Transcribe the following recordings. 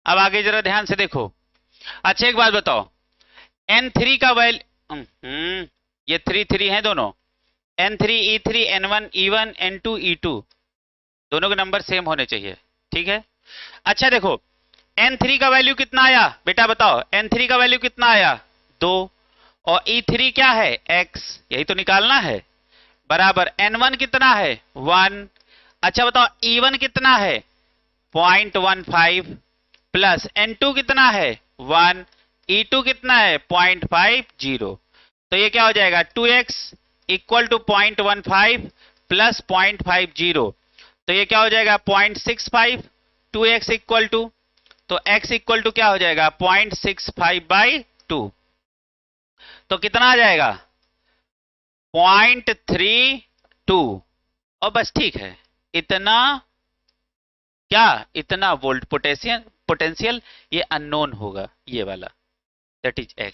अब आगे जरा ध्यान से देखो। अच्छा एक बात बताओ, N3 का वैल्यू, ये 3 3 है दोनों, N3 E3 N1 E1 N2 E2 दोनों के नंबर सेम होने चाहिए, ठीक है। अच्छा देखो, N3 का वैल्यू कितना आया बेटा बताओ, N3 का वैल्यू कितना आया 2, और E3 क्या है X, यही तो निकालना है, बराबर N1 कितना है 1। अच्छा बताओ E1 कितना है 0.15 प्लस N2 कितना है 1, E2 कितना है 0.50। तो ये क्या हो जाएगा 2x इक्वल टू 0.15 प्लस 0.50, तो ये क्या हो जाएगा 0.65, 2x इक्वल टू, तो x इक्वल टू क्या हो जाएगा 0.65/2, तो कितना आ जाएगा 0.32। और बस ठीक है, इतना क्या, इतना वोल्ट पोटेंशियल ये अननोन होगा, ये वाला, दैट इज x।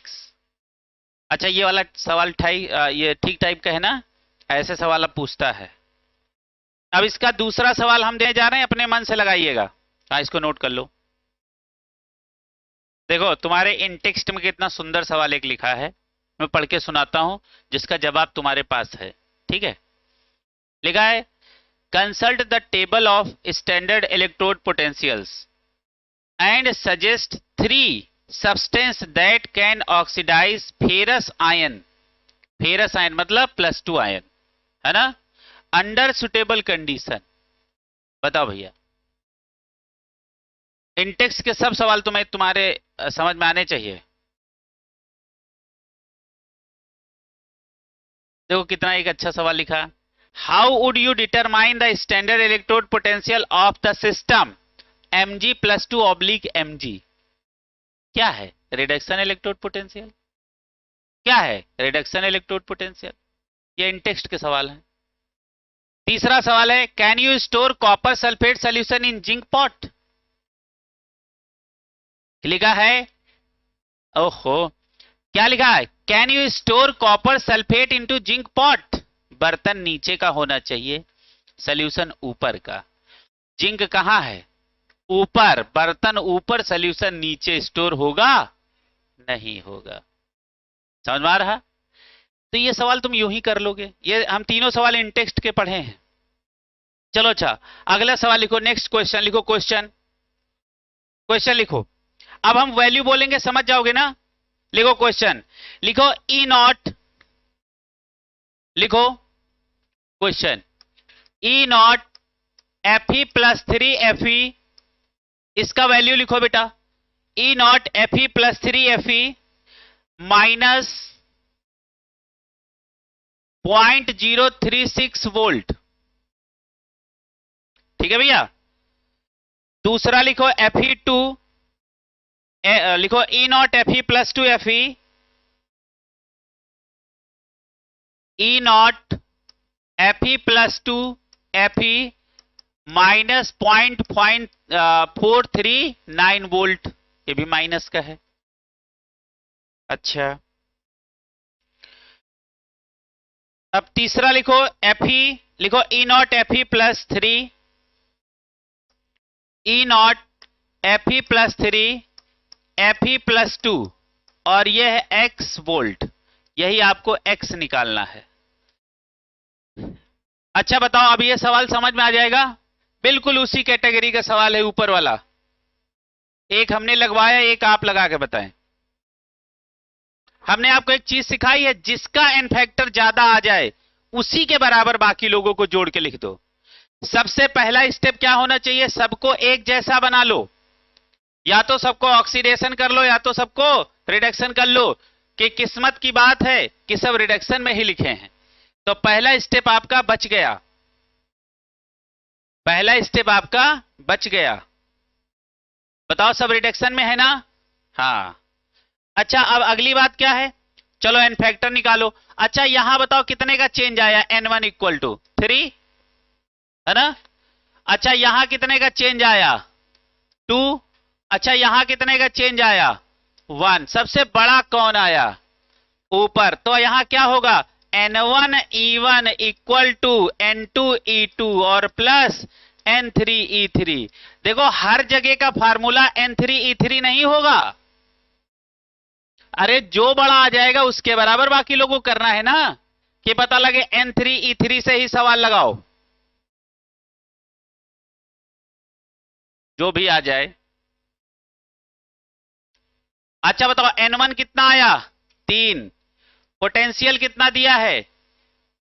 अच्छा ये वाला सवाल ये ठीक टाइप का है ना, ऐसे सवाल अब पूछता है। अब इसका दूसरा सवाल हम देने जा रहे हैं, अपने मन से लगाइएगा। हाँ इसको नोट कर लो। देखो तुम्हारे इन टेक्स्ट में कितना सुंदर सवाल एक लिखा है, मैं पढ़ के सुनाता हूं जिसका जवाब तुम्हारे पास है, ठीक है। लिखा है consult the table of standard electrode potentials and suggest 3 substance that can oxidize ferrous ion, ferrous ion मतलब +2 आयन, है ना, अंडर सुटेबल कंडीशन। बताओ भैया, इंटेक्स के सब सवाल तुम्हारे समझ में आने चाहिए। देखो कितना एक अच्छा सवाल लिखा, how would you determine the standard electrode potential of the system Mg+2/Mg। क्या है रिडक्शन इलेक्ट्रोड पोटेंशियल, क्या है रिडक्शन इलेक्ट्रोड पोटेंशियल, ये इंटेक्स्ट के सवाल हैं। तीसरा सवाल है can you store copper sulphate solution in zinc pot. लिखा है, ओहो क्या लिखा है, can you store copper sulphate into zinc pot. बर्तन नीचे का होना चाहिए, सॉल्यूशन ऊपर का, जिंक कहां है ऊपर, बर्तन ऊपर सॉल्यूशन नीचे, स्टोर होगा नहीं होगा। समझ में आ रहा, तो ये सवाल तुम यूं ही कर लोगे, ये हम तीनों सवाल इन टेक्स्ट के पढ़े हैं। चलो अच्छा अगला सवाल लिखो, नेक्स्ट क्वेश्चन लिखो, क्वेश्चन लिखो। अब हम वैल्यू बोलेंगे समझ जाओगे ना। लिखो क्वेश्चन, लिखो E नॉट, लिखो क्वेश्चन E नॉट Fe+3Fe, इसका वैल्यू लिखो बेटा E not Fe+3Fe minus 0.036 volt, ठीक है भैया। दूसरा लिखो Fe2, लिखो E not Fe+2Fe, E not Fe+2Fe minus 0.439 volt, ये भी माइनस का है। अच्छा अब तीसरा लिखो Fe, लिखो E not Fe+3, E not Fe+3 Fe+2, और यह है x वोल्ट, यही आपको x निकालना है। अच्छा बताओ अब ये सवाल समझ में आ जाएगा, बिल्कुल उसी कैटेगरी का सवाल है ऊपर वाला, एक हमने लगवाया एक आप लगा के बताएं। हमने आपको एक चीज सिखाई है, जिसका एन फैक्टर ज्यादा आ जाए उसी के बराबर बाकी लोगों को जोड़ के लिख दो। सबसे पहला स्टेप क्या होना चाहिए, सबको एक जैसा बना लो, या तो सबको ऑक्सीडेशन कर लो या तो सबको रिडक्शन कर लो, कि किस्मत की बात है कि सब रिडक्शन में ही लिखे हैं। तो पहला स्टेप आपका बच गया, पहला स्टेप आपका बच गया। बताओ सब रिडक्शन में है ना, हाँ। अच्छा अब अगली बात क्या है, चलो एन फैक्टर निकालो। अच्छा यहां बताओ कितने का चेंज आया, N1 इक्वल टू 3, है ना। अच्छा यहां कितने का चेंज आया 2, अच्छा यहां कितने का चेंज आया 1, सबसे बड़ा कौन आया ऊपर, तो यहां क्या होगा N1 E1 equal to N2 E2 और प्लस N3E3। देखो हर जगह का फार्मूला N3E3 नहीं होगा। अरे जो बड़ा आ जाएगा उसके बराबर बाकी लोगों को करना है ना, कि पता लगे N3E3 से ही सवाल लगाओ, जो भी आ जाए। अच्छा बताओ N1 कितना आया? 3। पोटेंशियल कितना दिया है?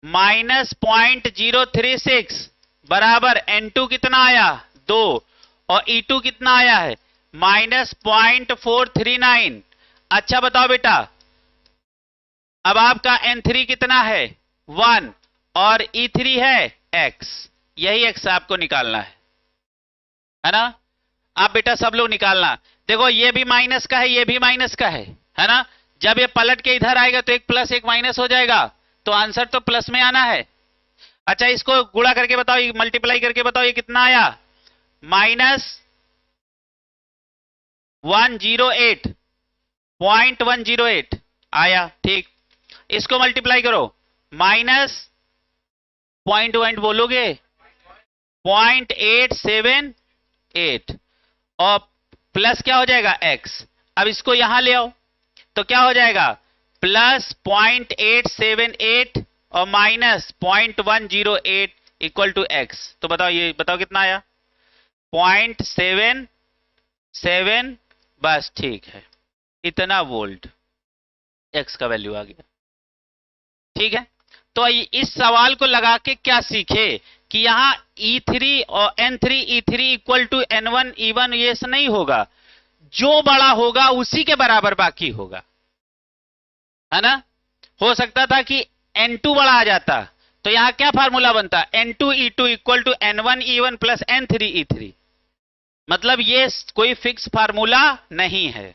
-0.036 बराबर N2 कितना आया? 2। और E2 कितना आया है? -0.439। अच्छा बताओ बेटा, अब आपका N3 कितना है? 1। और E3 है X। यही X आपको निकालना है ना? आप बेटा सब लोग निकालना। देखो ये भी माइनस का है, ये भी माइनस का है ना? जब ये पलट के इधर आएगा तो एक प्लस एक माइनस हो जाएगा, तो आंसर तो प्लस में आना है। अच्छा इसको गुणा करके बताओ, मल्टीप्लाई करके बताओ, ये कितना आया? -108.108 आया। ठीक, इसको मल्टीप्लाई करो, माइनस पॉइंट बोलोगे 0.878 और प्लस क्या हो जाएगा? x। अब इसको यहां ले आओ तो क्या हो जाएगा? प्लस 0.878 और माइनस 0.108 इक्वल टू x। तो बताओ, ये बताओ कितना आया? 0.77। बस ठीक है, इतना वोल्ट x का वैल्यू आ गया। ठीक है, तो इस सवाल को लगा के क्या सीखे कि यहां E3 और N3E3 equal to N1 E1 ये नहीं होगा, जो बड़ा होगा उसी के बराबर बाकी होगा, है ना? हो सकता था कि N2 बड़ा आ जाता, तो यहां क्या फार्मूला बनता? N2E2 equal to N1 E1 plus N3E3। मतलब ये कोई फिक्स फार्मूला नहीं है।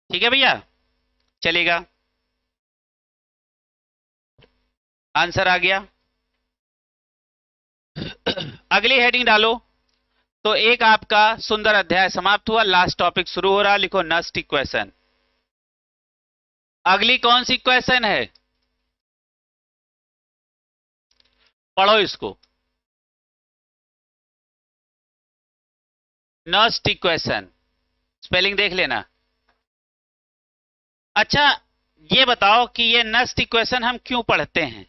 ठीक है भैया, चलेगा? आंसर आ गया। अगली हेडिंग डालो। तो एक आपका सुंदर अध्याय समाप्त हुआ, लास्ट टॉपिक शुरू हो रहा। लिखो नस्ट इक्वेशन। अगली कौन सी इक्वेशन है? पढ़ो इसको, नस्ट इक्वेशन। स्पेलिंग देख लेना। अच्छा ये बताओ कि ये नस्ट इक्वेशन हम क्यों पढ़ते हैं?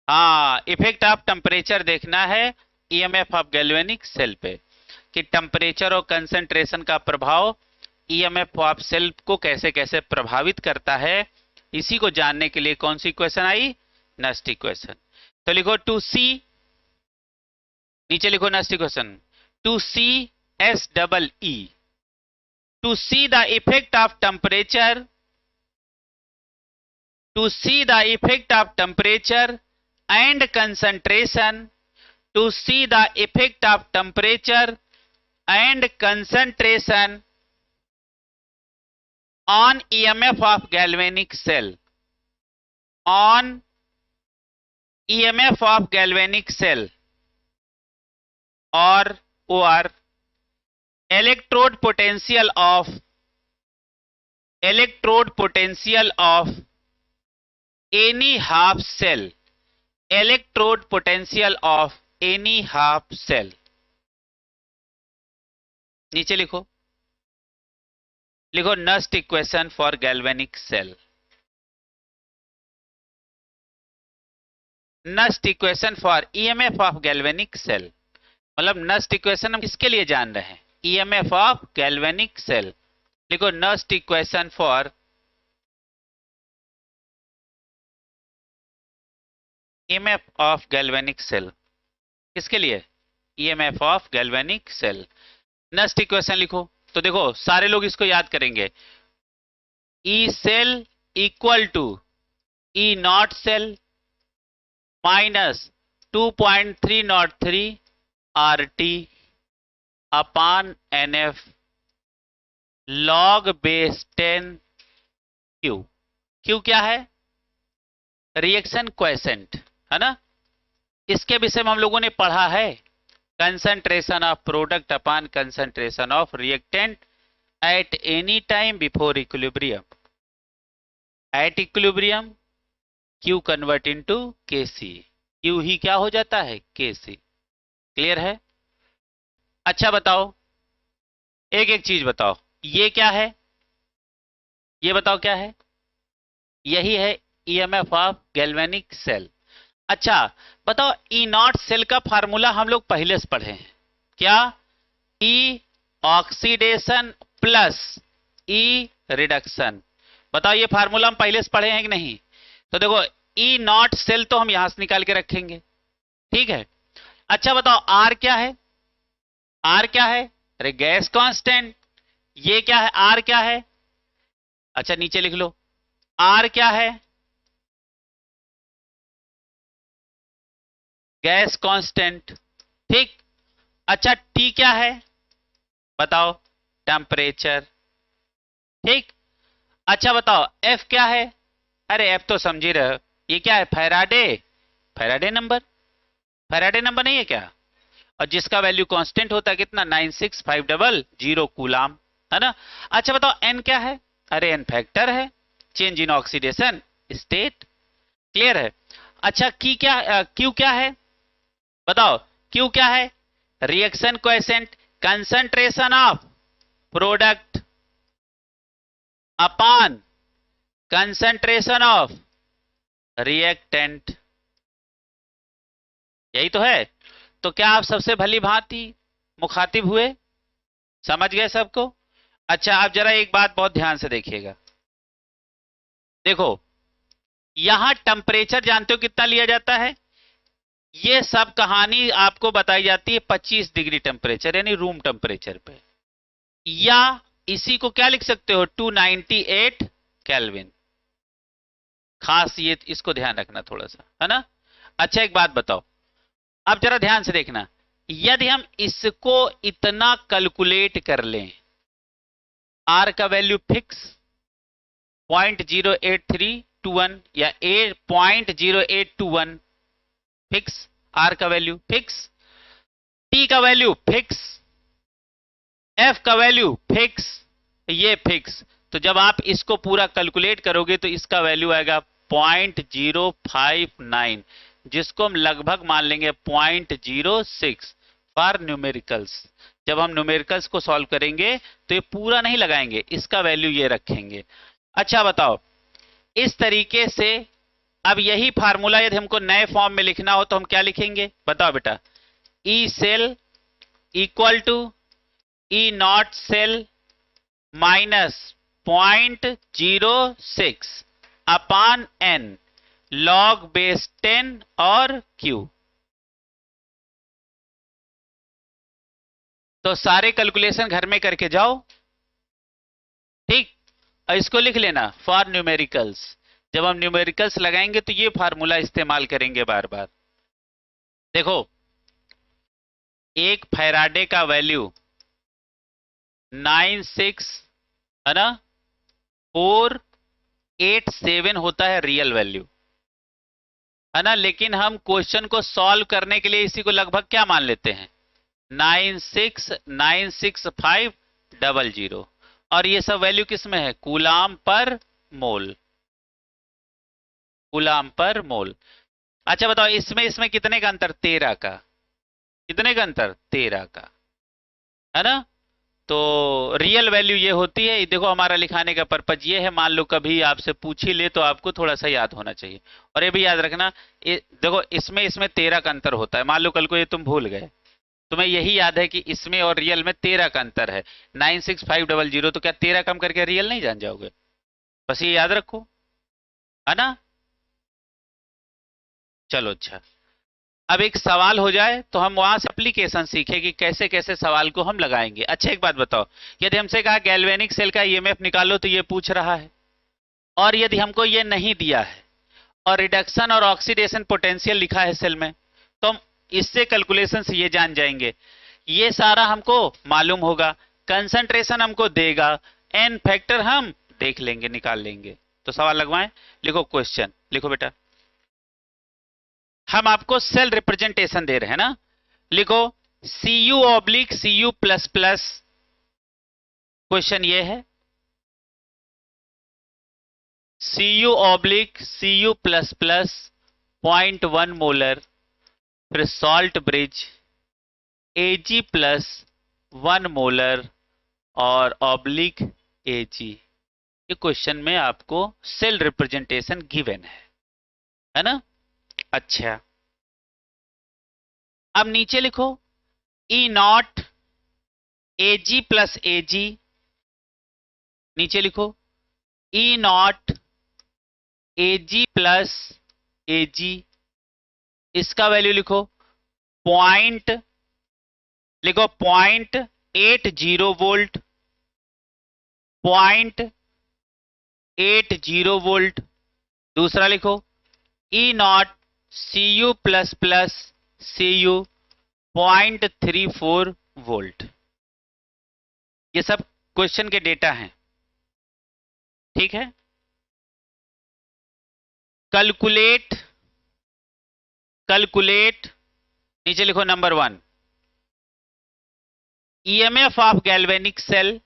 हाँ, इफेक्ट ऑफ टेम्परेचर देखना है ईएमएफ ऑफ गैल्वेनिक सेल पे, कि टेम्परेचर और कंसंट्रेशन का प्रभाव ईएमएफ ऑफ सेल को कैसे कैसे प्रभावित करता है। इसी को जानने के लिए कौन सी इक्वेशन आई? Nernst equation. तो लिखो टू सी, नीचे लिखो Nernst equation, to see SEE, to see the effect of temperature, to see the effect of temperature and concentration, to see the effect of temperature and concentration on EMF of galvanic cell, on EMF of galvanic cell or electrode potential of any half cell, electrode potential of any half cell। नीचे लिखो, लिखो Nernst equation for galvanic cell. Nernst equation for EMF of galvanic cell, मतलब Nernst equation हम किसके लिए जान रहे हैं? EMF of galvanic cell. लिखो Nernst equation for EMF of galvanic cell. किसके लिए? EMF of galvanic cell. Nernst equation लिखो। तो देखो सारे लोग इसको याद करेंगे, E cell equal to E naught cell minus 2.303 RT upon NF log base 10 Q। Q क्या है? रिएक्शन क्वेसेंट, है ना? इसके विषय में हम लोगों ने पढ़ा है, concentration of product upon concentration of reactant at any time before equilibrium. At equilibrium Q convert into Kc। Q ही क्या हो जाता है, Kc। क्लियर है? अच्छा बताओ, एक एक चीज बताओ, ये क्या है, ये बताओ क्या है? यही है ईएमएफ ऑफ गैल्वेनिक सेल। अच्छा बताओ, ई नॉट सेल का फार्मूला हम लोग पहले से पढ़े हैं क्या? E oxidation plus E reduction. बताओ ये फार्मूला हम पहले से पढ़े हैं कि नहीं? तो देखो, ई नॉट सेल तो हम यहां से निकाल के रखेंगे, ठीक है। अच्छा बताओ, आर क्या है? आर क्या है? अरे गैस कांस्टेंट। ये क्या है? आर क्या है? अच्छा नीचे लिख लो, आर क्या है? गैस कांस्टेंट, ठीक। अच्छा टी क्या है? बताओ, टेम्परेचर, ठीक। अच्छा बताओ, एफ क्या है? अरे एफ तो समझ ही रहे हो, ये क्या है? Faraday, Faraday number. Faraday number नहीं है क्या? और जिसका वैल्यू कांस्टेंट होता है कितना, 96500 कूलाम, है ना। अच्छा बताओ, एन क्या है? अरे एन फैक्टर है, change in oxidation state. Clear है? अच्छा क्यू क्या है? बताओ, क्यू क्या है? Reaction coefficient, concentration of product upon concentration of reactant. यही तो है। तो क्या आप सबसे भली भांति मुखातिब हुए? समझ गए सबको? अच्छा आप जरा एक बात बहुत ध्यान से देखिएगा, देखो यहां टेम्परेचर जानते हो कितना लिया जाता है? ये सब कहानी आपको बताई जाती है 25 डिग्री टेम्परेचर यानी रूम टेम्परेचर पे, या इसी को क्या लिख सकते हो, 298 केल्विन। खास ये इसको ध्यान रखना थोड़ा सा, है ना। अच्छा एक बात बताओ, अब जरा ध्यान से देखना, यदि हम इसको इतना कैलकुलेट कर लें, आर का वैल्यू फिक्स 0.08321 या 0.0821 फिक्स, आर का वैल्यू फिक्स, टी का वैल्यू फिक्स, एफ का वैल्यू फिक्स, ये फिक्स। तो जब आप इसको पूरा कैलकुलेट करोगे तो इसका वैल्यू आएगा 0.059, जिसको हम लगभग मान लेंगे 0.06 फॉर न्यूमेरिकल्स। जब हम न्यूमेरिकल्स को सॉल्व करेंगे तो ये पूरा नहीं लगाएंगे, इसका वैल्यू ये रखेंगे। अच्छा बताओ, इस तरीके से अब यही फार्मूला यदि हमको नए फॉर्म में लिखना हो तो हम क्या लिखेंगे? बताओ बेटा, E cell equal to E naught cell minus 0.06 upon n log base 10 और क्यू। तो सारे कैलकुलेशन घर में करके जाओ, ठीक। और इसको लिख लेना फॉर न्यूमेरिकल्स। जब हम न्यूमेरिकल्स लगाएंगे तो ये फार्मूला इस्तेमाल करेंगे बार बार। देखो, एक फैराडे का वैल्यू 96 है ना 487 होता है रियल वैल्यू, है ना। लेकिन हम क्वेश्चन को सॉल्व करने के लिए इसी को लगभग क्या मान लेते हैं, 9696500। और ये सब वैल्यू किस में है? कूलाम पर मोल, कूलाम पर मोल। अच्छा बताओ, इसमें इसमें कितने का अंतर? 13 का। कितने का अंतर? 13 का, है ना। तो रियल वैल्यू ये होती है। देखो हमारा लिखाने का पर्पज ये है, मान लो कभी आपसे पूछ ही ले तो आपको थोड़ा सा याद होना चाहिए। और ये भी याद रखना, देखो इसमें इसमें 13 का अंतर होता है। मान लो कल को ये तुम भूल गए, तुम्हें यही याद है कि इसमें और रियल में 13 का अंतर है, 96500। तो क्या 13 कम करके रियल नहीं जान जाओगे? बस ये याद रखो, है ना। चलो अच्छा, अब एक सवाल हो जाए तो हम वहां से एप्लीकेशन सीखें कि कैसे कैसे सवाल को हम लगाएंगे। अच्छा एक बात बताओ, यदि हमसे कहा गैल्वेनिक सेल का ईएमएफ निकालो तो ये पूछ रहा है, और यदि हमको ये नहीं दिया है और रिडक्शन और ऑक्सीडेशन पोटेंशियल लिखा है सेल में, तो हम इससे कैलकुलेशन से ये जान जाएंगे। ये सारा हमको मालूम होगा, कंसंट्रेशन हमको देगा, एन फैक्टर हम देख लेंगे, निकाल लेंगे। तो सवाल लगवाएं, लिखो क्वेश्चन, लिखो बेटा। हम आपको सेल रिप्रेजेंटेशन दे रहे हैं ना, लिखो Cu/Cu++। क्वेश्चन ये है Cu/Cu++ 0.1 मोलर, फिर salt bridge Ag plus 1 molar और ऑब्लिक Ag। ये क्वेश्चन में आपको सेल रिप्रेजेंटेशन गिवन है ना। अच्छा, अब नीचे लिखो E not Ag plus Ag, नीचे लिखो E not Ag plus Ag, इसका वैल्यू लिखो पॉइंट, लिखो 0.80 वोल्ट, 0.80 वोल्ट। दूसरा लिखो E not Cu plus plus Cu 0.34 volt. ये सब क्वेश्चन के डेटा हैं, ठीक है। कैलकुलेट, कैलकुलेट, नीचे लिखो number 1 EMF of galvanic cell,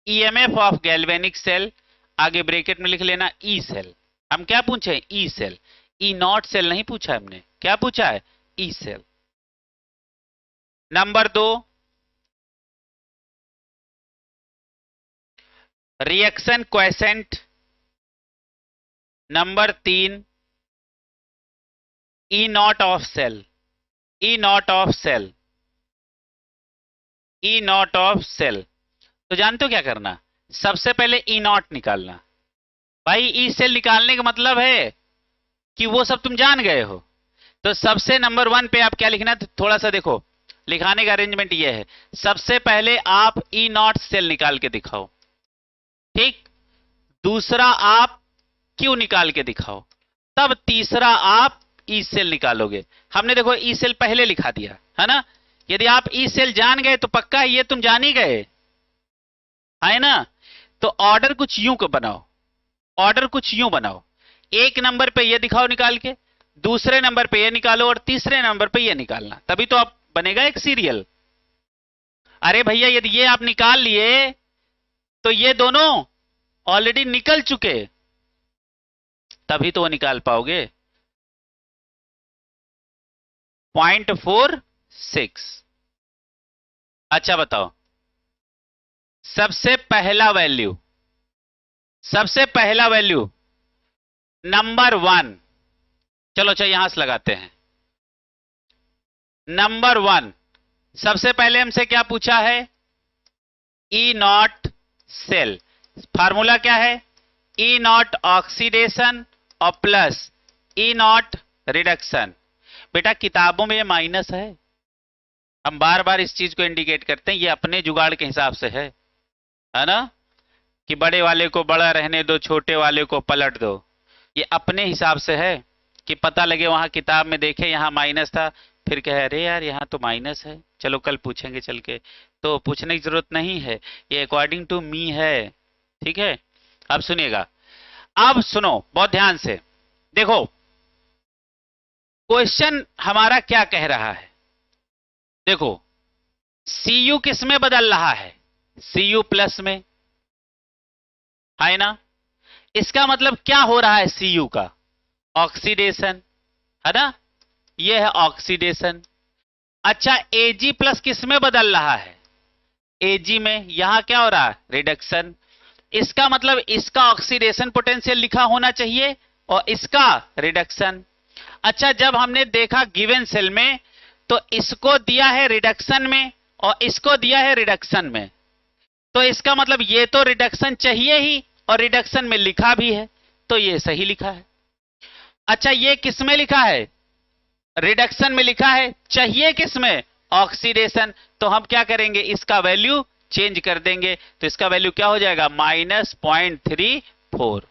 EMF of galvanic cell, आगे ब्रैकेट में लिख लेना ई सेल। हम क्या पूछे हैं? E cell, E naught cell नहीं पूछा हमने, क्या पूछा है? E cell. Number 2 reaction quotient. Number 3 E naught of cell, E naught of cell, E naught of cell. तो जानते हो क्या करना? सबसे पहले ई नॉट निकालना। भाई ई सेल निकालने का मतलब है कि वो सब तुम जान गए हो। तो सबसे नंबर 1 पे आप क्या लिखना है? थोड़ा सा देखो, लिखाने का अरेंजमेंट ये है, सबसे पहले आप ई नॉट सेल निकाल के दिखाओ, ठीक। दूसरा आप क्यू निकाल के दिखाओ, तब तीसरा आप ई सेल निकालोगे। हमने देखो ई सेल पहले लिखा दिया है ना। यदि आप ई सेल जान गए तो पक्का ये तुम जान ही गए, है ना। तो ऑर्डर कुछ यूं को बनाओ, ऑर्डर कुछ यूं बनाओ, एक नंबर पे ये दिखाओ निकाल के, दूसरे नंबर पे ये निकालो और तीसरे नंबर पे ये निकालना, तभी तो आप बनेगा एक सीरियल। अरे भैया यदि ये आप निकाल लिए तो ये दोनों ऑलरेडी निकल चुके, तभी तो वो निकाल पाओगे। 0.46। अच्छा बताओ, सबसे पहला वैल्यू, सबसे पहला वैल्यू नंबर 1, चलो अच्छा यहां से लगाते हैं। नंबर 1 सबसे पहले हमसे क्या पूछा है? E naught cell. फार्मूला क्या है? ई नॉट ऑक्सीडेशन और प्लस ई नॉट रिडक्शन। बेटा किताबों में ये माइनस है, हम बार बार इस चीज को इंडिकेट करते हैं, ये अपने जुगाड़ के हिसाब से है ना, कि बड़े वाले को बड़ा रहने दो, छोटे वाले को पलट दो। ये अपने हिसाब से है कि पता लगे वहां किताब में देखे यहां माइनस था, फिर कहे अरे यार यहाँ तो माइनस है, चलो कल पूछेंगे चल के। तो पूछने की जरूरत नहीं है, ये अकॉर्डिंग टू मी है, ठीक है। अब सुनिएगा, अब सुनो बहुत ध्यान से, देखो क्वेश्चन हमारा क्या कह रहा है। देखो Cu किस में बदल रहा है? Cu प्लस में, है ना। इसका मतलब क्या हो रहा है? Cu का ऑक्सीडेशन, है ना, ये है ऑक्सीडेशन। अच्छा Ag प्लस किस में बदल रहा है? Ag में, यहां क्या हो रहा है? रिडक्शन। इसका मतलब इसका ऑक्सीडेशन पोटेंशियल लिखा होना चाहिए और इसका रिडक्शन। अच्छा जब हमने देखा गिवन सेल में, तो इसको दिया है रिडक्शन में और इसको दिया है रिडक्शन में, तो इसका मतलब ये तो रिडक्शन चाहिए ही और रिडक्शन में लिखा भी है, तो ये सही लिखा है। अच्छा ये किस में लिखा है? रिडक्शन में लिखा है, चाहिए किस में? ऑक्सीडेशन। तो हम क्या करेंगे? इसका वैल्यू चेंज कर देंगे, तो इसका वैल्यू क्या हो जाएगा? -0.34।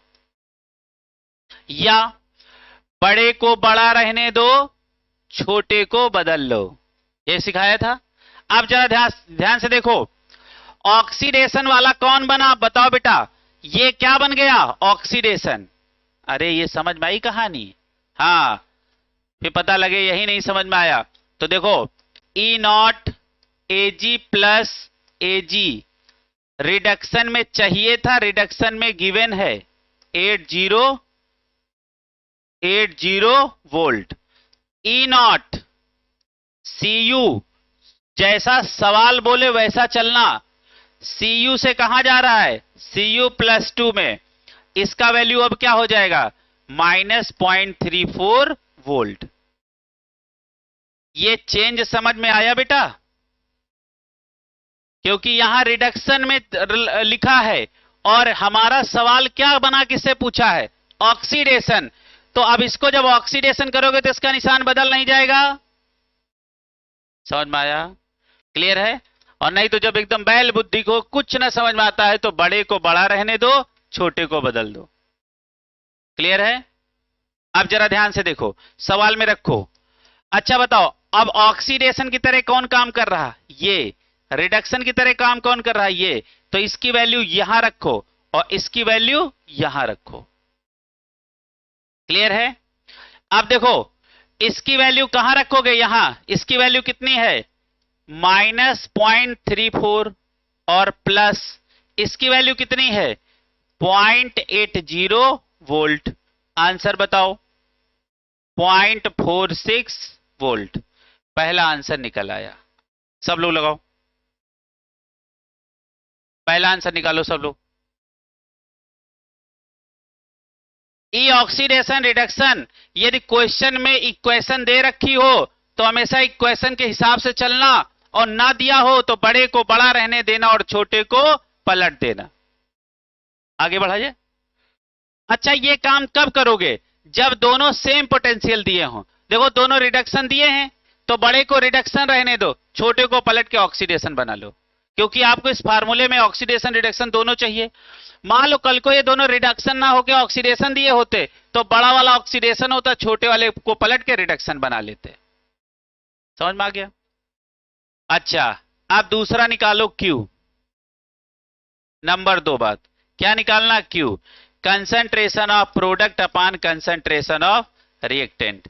या बड़े को बड़ा रहने दो, छोटे को बदल लो, ये सिखाया था। अब जरा ध्यान से देखो, ऑक्सीडेशन वाला कौन बना? बताओ बेटा, ये क्या बन गया? ऑक्सीडेशन। अरे ये समझ में आई कहानी? हाँ, फिर पता लगे यही नहीं समझ में आया तो देखो, E naught Ag plus Ag reduction में चाहिए था, रिडक्शन में गिवन है 80 80 volt. E naught C U, जैसा सवाल बोले वैसा चलना। सी यू से कहां जा रहा है, सी यू प्लस 2 में, इसका वैल्यू अब क्या हो जाएगा, -0.34 वोल्ट। ये चेंज समझ में आया बेटा? क्योंकि यहां रिडक्शन में लिखा है और हमारा सवाल क्या बना किससे पूछा है, ऑक्सीडेशन। तो अब इसको जब ऑक्सीडेशन करोगे तो इसका निशान बदल नहीं जाएगा। समझ में आया? क्लियर है? और नहीं तो जब एकदम बैल बुद्धि को कुछ ना समझ में आता है तो बड़े को बड़ा रहने दो, छोटे को बदल दो। क्लियर है? अब जरा ध्यान से देखो, सवाल में रखो। अच्छा बताओ, अब ऑक्सीडेशन की तरह कौन काम कर रहा, ये। रिडक्शन की तरह काम कौन कर रहा है, ये। तो इसकी वैल्यू यहां रखो और इसकी वैल्यू यहां रखो। क्लियर है? अब देखो, इसकी वैल्यू कहां रखोगे, यहां। इसकी वैल्यू कितनी है, -0.34 और प्लस इसकी वैल्यू कितनी है, 0.80 वोल्ट। आंसर बताओ, 0.46 वोल्ट। पहला आंसर निकल आया। सब लोग लगाओ, पहला आंसर निकालो सब लोग। ई ऑक्सीडेशन रिडक्शन, यदि क्वेश्चन में इक्वेशन दे रखी हो तो हमेशा इक्वेशन के हिसाब से चलना, और ना दिया हो तो बड़े को बड़ा रहने देना और छोटे को पलट देना। आगे बढ़ाइए। अच्छा, ये काम कब करोगे, जब दोनों सेम पोटेंशियल दिए हों। देखो दोनों रिडक्शन दिए हैं तो बड़े को रिडक्शन रहने दो, छोटे को पलट के ऑक्सीडेशन बना लो, क्योंकि आपको इस फार्मूले में ऑक्सीडेशन रिडक्शन दोनों चाहिए। मान लो कल को ये दोनों रिडक्शन ना होके ऑक्सीडेशन दिए होते तो बड़ा वाला ऑक्सीडेशन होता, छोटे वाले को पलट के रिडक्शन बना लेते। समझ में आ गया? अच्छा, अब दूसरा निकालो Q। नंबर 2 बात क्या निकालना, Q, concentration of product upon concentration of reactant.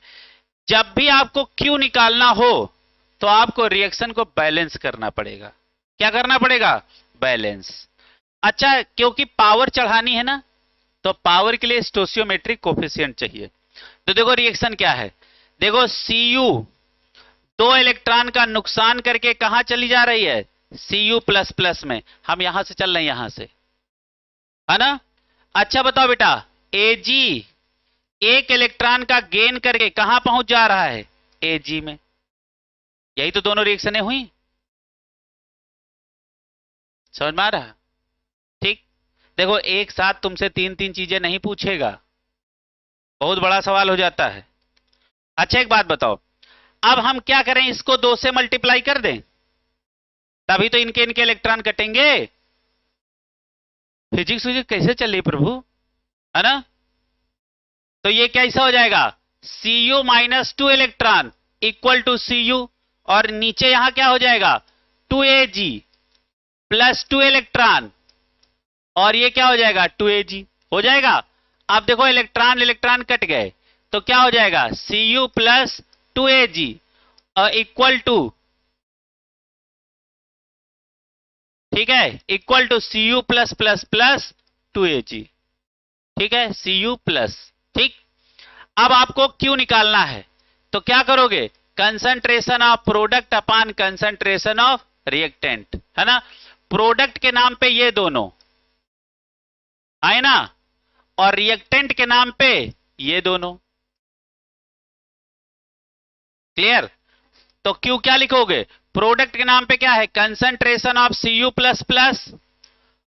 जब भी आपको Q निकालना हो तो आपको रिएक्शन को बैलेंस करना पड़ेगा। क्या करना पड़ेगा, बैलेंस। अच्छा, क्योंकि पावर चढ़ानी है ना, तो पावर के लिए स्टोसियोमेट्रिक कोफिशिएंट चाहिए। तो देखो रिएक्शन क्या है, देखो Cu 2 इलेक्ट्रॉन का नुकसान करके कहां चली जा रही है, Cu++ में। हम यहां से चल रहे हैं, यहां से, है ना। अच्छा बताओ बेटा, Ag 1 इलेक्ट्रॉन का गेन करके कहां पहुंच जा रहा है, Ag में। यही तो दोनों रिएक्शनें हुई। समझ में आ रहा? ठीक। देखो एक साथ तुमसे 3-3 चीजें नहीं पूछेगा, बहुत बड़ा सवाल हो जाता है। अच्छा एक बात बताओ, अब हम क्या करें, इसको 2 से मल्टीप्लाई कर दें, तभी तो इनके इनके इलेक्ट्रॉन कटेंगे। फिजिक्स फिजिक्स कैसे चल रही प्रभु, है ना। तो ये कैसा हो जाएगा, Cu-2 electron equal to Cu, और नीचे यहां क्या हो जाएगा, 2Ag प्लस 2 इलेक्ट्रॉन, और ये क्या हो जाएगा, 2Ag हो जाएगा। अब देखो इलेक्ट्रॉन इलेक्ट्रॉन कट गए तो क्या हो जाएगा, Cu plus 2Ag equal to, ठीक है, equal to Cu plus plus plus 2Ag। ठीक है, Cu प्लस। ठीक। अब आपको Q निकालना है तो क्या करोगे, concentration of product upon concentration of reactant, है ना। प्रोडक्ट के नाम पे ये दोनों आए ना, और रिएक्टेंट के नाम पे ये दोनों। क्लियर? तो Q क्या लिखोगे, प्रोडक्ट के नाम पे क्या है, कंसंट्रेशन ऑफ Cu++,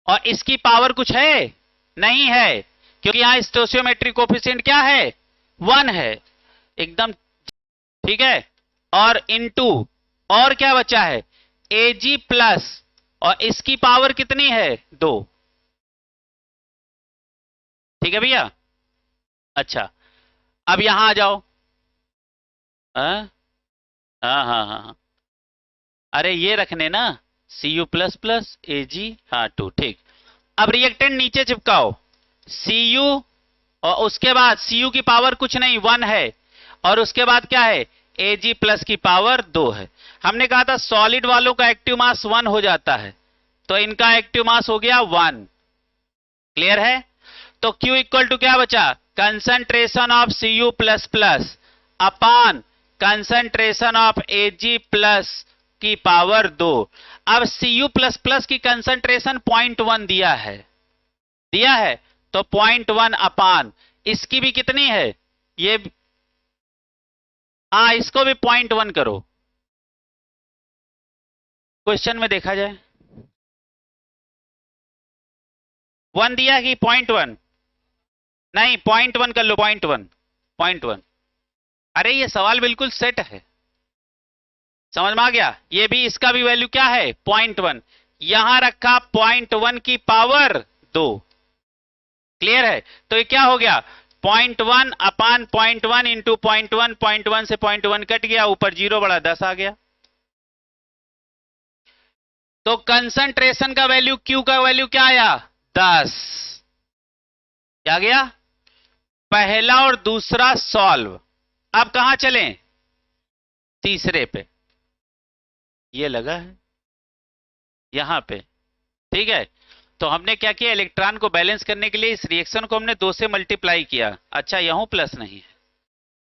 और इसकी पावर कुछ है नहीं है, क्योंकि यहां स्टोसियोमेट्रिक कोफिशिएंट क्या है, 1 है एकदम। ठीक है, और इनटू, और क्या बचा है, Ag प्लस, और इसकी पावर कितनी है, 2। ठीक है भैया। अच्छा, अब यहां आ जाओ। हाँ हाँ हाँ हाँ, अरे ये रखने ना, Cu++ Ag, हाँ 2। ठीक। अब रिएक्टेंट नीचे चिपकाओ, Cu, और उसके बाद Cu की पावर कुछ नहीं, 1 है, और उसके बाद क्या है, Ag प्लस की पावर 2 है। हमने कहा था सॉलिड वालों का एक्टिव मास 1 हो जाता है, तो इनका एक्टिव मास हो गया 1। क्लियर है? तो Q इक्वल टू क्या बचा, concentration of Cu plus plus upon concentration of Ag plus की पावर 2। अब Cu प्लस प्लस की कंसंट्रेशन 0.1 दिया है तो 0.1 अपान इसकी भी कितनी है ये, हाँ इसको भी 0.1 करो, क्वेश्चन में देखा जाए 1 दिया कि 0.1, नहीं 0.1 कर लो, 0.1। अरे ये सवाल बिल्कुल सेट है, समझ में आ गया। ये भी, इसका भी वैल्यू क्या है 0.1, यहां रखा 0.1 की पावर 2। क्लियर है, तो ये क्या हो गया 0.1 अपान 0.1 इंटू 0.1, 0.1 से 0.1 कट गया, ऊपर 0 बड़ा 10 आ गया। तो कंसंट्रेशन का वैल्यू, क्यू का वैल्यू क्या आया 10, क्या गया पहला और दूसरा सॉल्व। अब कहां चलें, तीसरे पे, ये लगा है यहां पे, ठीक है। तो हमने क्या किया, इलेक्ट्रॉन को बैलेंस करने के लिए इस रिएक्शन को हमने 2 से मल्टीप्लाई किया। अच्छा यहां प्लस नहीं है,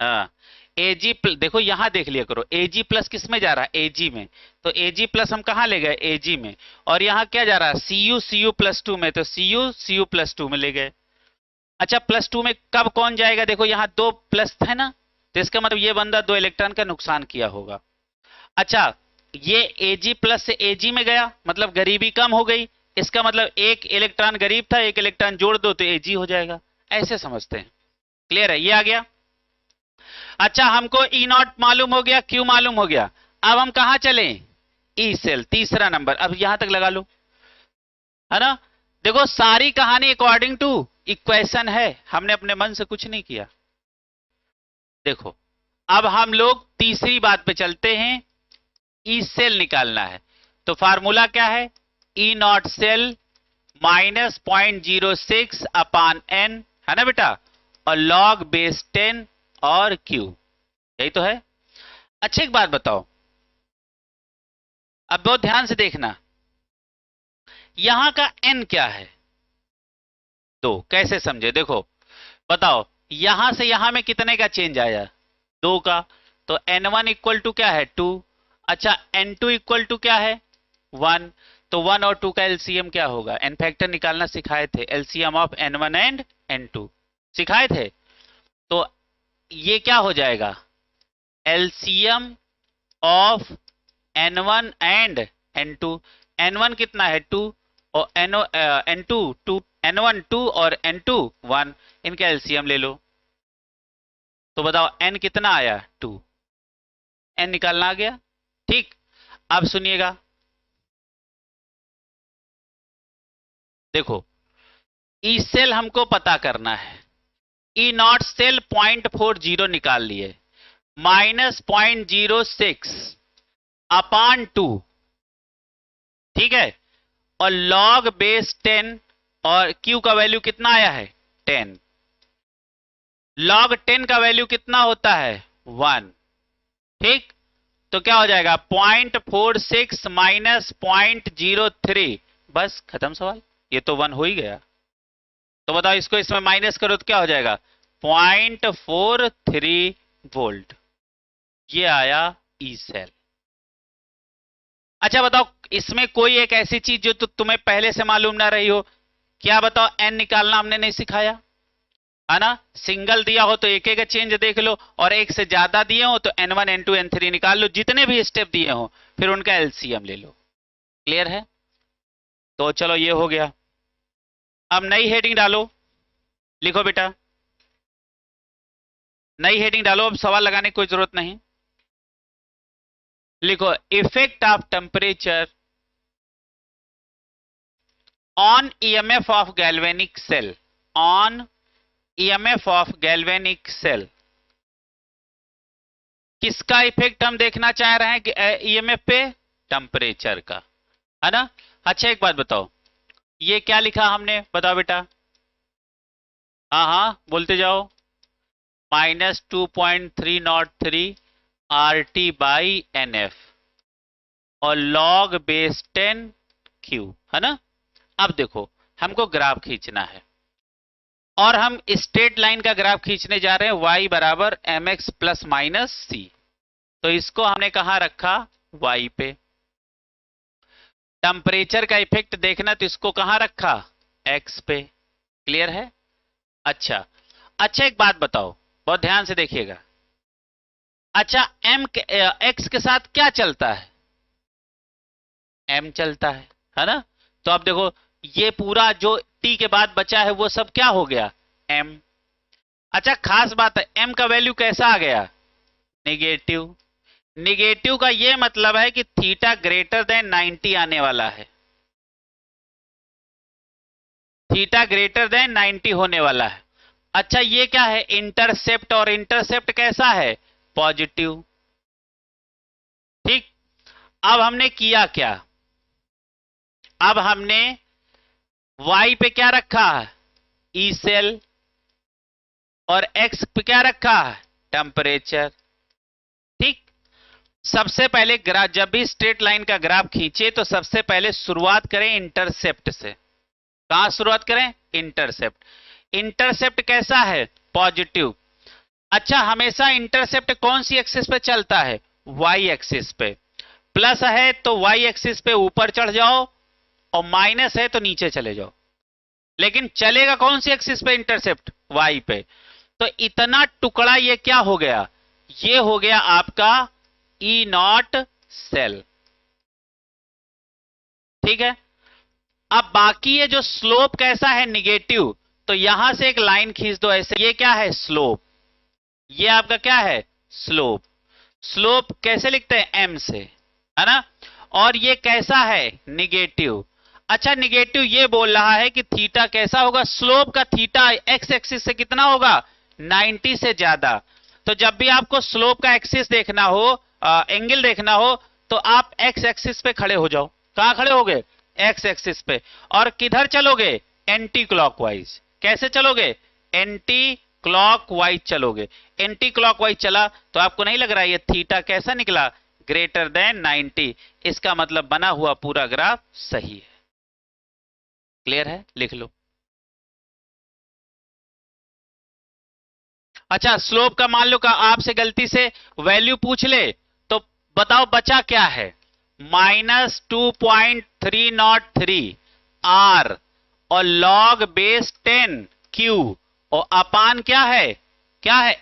हाँ Ag देखो यहां देख लिया करो, Ag प्लस किस में जा रहा है Ag में, तो Ag प्लस हम कहां ले गए Ag में, और यहां क्या जा रहा है Cu प्लस 2 में, तो Cu प्लस 2 में ले गए। अच्छा प्लस 2 में कब कौन जाएगा, देखो यहां 2 प्लस है ना, तो इसका मतलब ये बंदा 2 इलेक्ट्रॉन का नुकसान किया होगा। अच्छा ये Ag प्लस से Ag में गया, मतलब गरीबी कम हो गई, इसका मतलब एक इलेक्ट्रॉन गरीब था, एक इलेक्ट्रॉन जोड़ दो तो Ag हो जाएगा, ऐसे समझते हैं। क्लियर है, ये आ गया। अच्छा हमको ई नॉट मालूम हो गया, क्यू मालूम हो गया, अब हम कहां चले ई सेल, तीसरा नंबर, अब यहां तक लगा लो, है ना। देखो सारी कहानी अकॉर्डिंग टू इक्वेशन है, हमने अपने मन से कुछ नहीं किया। देखो अब हम लोग तीसरी बात पे चलते हैं, ई सेल निकालना है, तो फार्मूला क्या है, E naught cell minus 0.06 upon N, है ना बेटा, और लॉग बेस 10 और क्यू, यही तो है। अच्छा एक बात बताओ, अब बहुत ध्यान से देखना, यहां का n क्या है 2, कैसे समझे, देखो बताओ यहां से यहां में कितने का चेंज आया 2 का, तो n1 इक्वल टू क्या है 2। अच्छा n2 इक्वल टू क्या है 1, तो 1 और 2 का एलसीएम क्या होगा, एन फैक्टर निकालना सिखाए थे, LCM of n1 and n2 सिखाए थे। तो ये क्या हो जाएगा LCM of n1 and n2, n1 कितना है 2 और n2 2, n1 2 और n2 1, इनका एलसीएम ले लो, तो बताओ n कितना आया 2, n निकालना आ गया। ठीक, अब सुनिएगा, देखो ई सेल हमको पता करना है, ई नॉट सेल 0.40 निकाल लिए, माइनस 0.06 अपान 2, ठीक है, और लॉग बेस 10, और Q का वैल्यू कितना आया है 10, लॉग 10 का वैल्यू कितना होता है 1, ठीक, तो क्या हो जाएगा 0.46 माइनस 0.03, बस खत्म सवाल, ये तो 1 हो ही गया। तो बताओ इसको इसमें माइनस करो तो क्या हो जाएगा 0.43 वोल्ट, ये आया ई सेल। अच्छा बताओ इसमें कोई एक ऐसी चीज जो तुम्हें पहले से मालूम ना रही हो, क्या बताओ, एन निकालना हमने नहीं सिखाया, है ना, सिंगल दिया हो तो एक एक चेंज देख लो, और एक से ज्यादा दिए हो तो n1 n2 n3 निकाल लो, जितने भी स्टेप दिए हो फिर उनका एलसीएम ले लो। क्लियर है, तो चलो ये हो गया। अब नई हेडिंग डालो, लिखो बेटा, नई हेडिंग डालो, अब सवाल लगाने की कोई जरूरत नहीं, लिखो effect of temperature on EMF of galvanic cell, on EMF of galvanic cell, किसका इफेक्ट हम देखना चाह रहे हैं कि ईएमएफ पे, टेम्परेचर का, है ना। अच्छा एक बात बताओ, ये क्या लिखा हमने, बताओ बेटा, हाँ हाँ बोलते जाओ, -2.303 RT बाई NF और log बेस 10 Q, है ना। अब देखो हमको ग्राफ खींचना है, और हम स्ट्रेट लाइन का ग्राफ खींचने जा रहे हैं y बराबर mx प्लस माइनस सी। तो इसको हमने कहां रखा, y पे। टेम्परेचर का इफेक्ट देखना तो इसको कहां रखा, x पे। क्लियर है? अच्छा अच्छा, एक बात बताओ, बहुत ध्यान से देखिएगा। अच्छा x के साथ क्या चलता है, m चलता है ना? तो अब देखो, ये पूरा जो t के बाद बचा है वो सब क्या हो गया, m। अच्छा खास बात है, m का वैल्यू कैसा आ गया, निगेटिव। निगेटिव का ये मतलब है कि थीटा ग्रेटर देन 90 आने वाला है, थीटा ग्रेटर देन 90 होने वाला है। अच्छा ये क्या है, इंटरसेप्ट, और इंटरसेप्ट कैसा है, पॉजिटिव। ठीक, अब हमने किया क्या, अब हमने y पे क्या रखा है, ई सेल, और x पे क्या रखा है, टेम्परेचर। ठीक, सबसे पहले ग्राफ, जब भी स्ट्रेट लाइन का ग्राफ खींचे तो सबसे पहले शुरुआत करें इंटरसेप्ट से। कहां शुरुआत करें, इंटरसेप्ट। इंटरसेप्ट कैसा है, पॉजिटिव। अच्छा हमेशा इंटरसेप्ट कौन सी एक्सिस पे चलता है, वाई एक्सिस पे। प्लस है तो वाई एक्सिस पे ऊपर चढ़ जाओ, और माइनस है तो नीचे चले जाओ। लेकिन चलेगा कौन सी एक्सिस पे इंटरसेप्ट, वाई पे। तो इतना टुकड़ा ये क्या हो गया, ये हो गया आपका ई नॉट सेल। ठीक है, अब बाकी ये जो स्लोप कैसा है, निगेटिव। तो यहां से एक लाइन खींच दो ऐसे, ये क्या है, स्लोप। ये आपका क्या है, स्लोप। स्लोप कैसे लिखते हैं, एम से, है ना? और ये कैसा है, निगेटिव। अच्छा निगेटिव ये बोल रहा है कि थीटा कैसा होगा, स्लोप का थीटा एक्स एक्सिस से कितना होगा, 90 से ज्यादा। तो जब भी आपको स्लोप का एक्सिस देखना हो, एंगल देखना हो, तो आप एक्स एक्सिस पे खड़े हो जाओ। कहां खड़े होगे, एक्स एक्सिस पे। और किधर चलोगे, एंटी क्लॉकवाइज। कैसे चलोगे, एंटी क्लॉकवाइज चलोगे। एंटी क्लॉकवाइज चला तो आपको नहीं लग रहा है ये थीटा कैसा निकला, ग्रेटर देन 90। इसका मतलब बना हुआ पूरा ग्राफ सही है। क्लियर है, लिख लो। अच्छा स्लोप का मान लो का आपसे गलती से वैल्यू पूछ ले, तो बताओ बचा क्या है, -2.303 आर, और लॉग बेस 10 क्यू, और अपान क्या है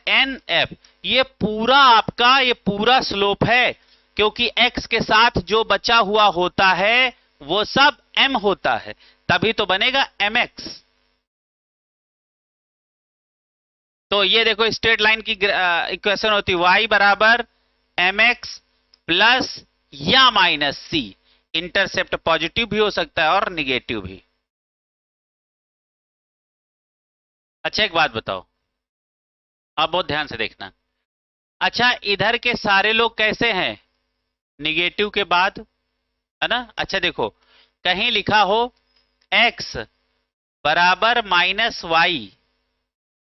एन एफ। ये पूरा आपका, ये पूरा स्लोप है, क्योंकि x के साथ जो बचा हुआ होता है वो सब m होता है, तभी तो बनेगा mx। तो ये देखो स्ट्रेट लाइन की इक्वेशन होती y बराबर mx प्लस या माइनस सी। इंटरसेप्ट पॉजिटिव भी हो सकता है और निगेटिव भी। अच्छा एक बात बताओ, आप बहुत ध्यान से देखना। अच्छा इधर के सारे लोग कैसे हैं, निगेटिव के बाद, है ना? अच्छा देखो, कहीं लिखा हो x बराबर माइनस वाई,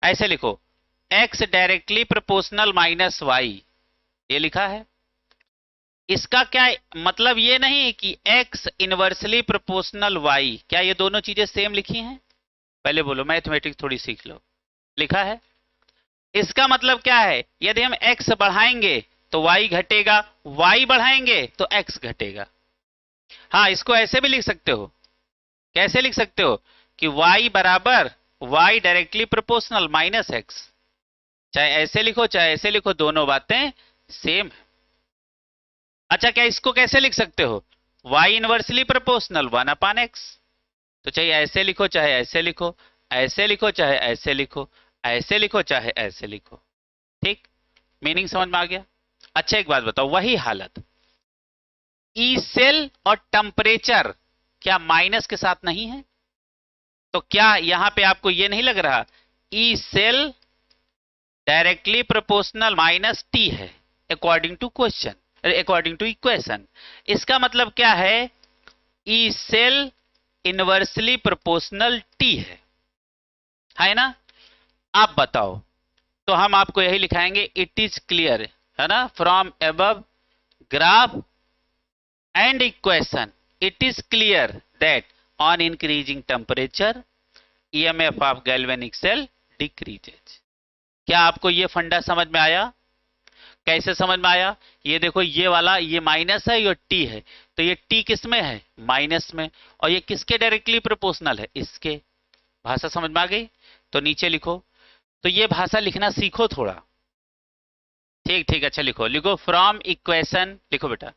ऐसे लिखो, x directly proportional minus Y, ये लिखा है। इसका क्या मतलब, ये नहीं कि x इनवर्सली प्रोपोर्शनल y, क्या ये दोनों चीजें सेम लिखी हैं? पहले बोलो, मैथमेटिक्स थोड़ी सीख लो। लिखा है। इसका मतलब क्या है, यदि हम x बढ़ाएंगे तो y घटेगा, y बढ़ाएंगे तो x घटेगा। हाँ इसको ऐसे भी लिख सकते हो, कैसे लिख सकते हो कि y बराबर y directly proportional minus x. चाहे ऐसे लिखो चाहे ऐसे लिखो, दोनों बातें सेम है। अच्छा क्या इसको कैसे लिख सकते हो, y इनवर्सली प्रोपोर्शनल 1/x। तो चाहे ऐसे लिखो चाहे ऐसे लिखो, ऐसे लिखो चाहे ऐसे लिखो, ऐसे लिखो चाहे ऐसे लिखो। ठीक, मीनिंग समझ में आ गया? अच्छा एक बात बताओ, वही हालत ई सेल और टेम्परेचर क्या माइनस के साथ नहीं है? तो क्या यहां पे आपको ये नहीं लग रहा E cell directly proportional minus T है, according to question, according to equation. इसका मतलब क्या है, E cell inversely proportional T है ना? आप बताओ, तो हम आपको यही लिखाएंगे, इट इज क्लियर, है ना, from above graph and equation it is clear that on increasing temperature EMF of galvanic cell decreases. क्या आपको ये फंडा समझ में आया? कैसे समझ में आया? ये देखो, ये वाला ये माइनस है, ये टी है, तो ये टी किस में है? माइनस में। और ये किसके डायरेक्टली प्रोपोर्शनल है? इसके। भाषा समझ में आ गई? तो नीचे लिखो। तो ये भाषा लिखना सीखो थोड़ा। ठीक ठीक, अच्छा लिखो, लिखो फ्रॉम इक्वेशन, लिखो बेटा,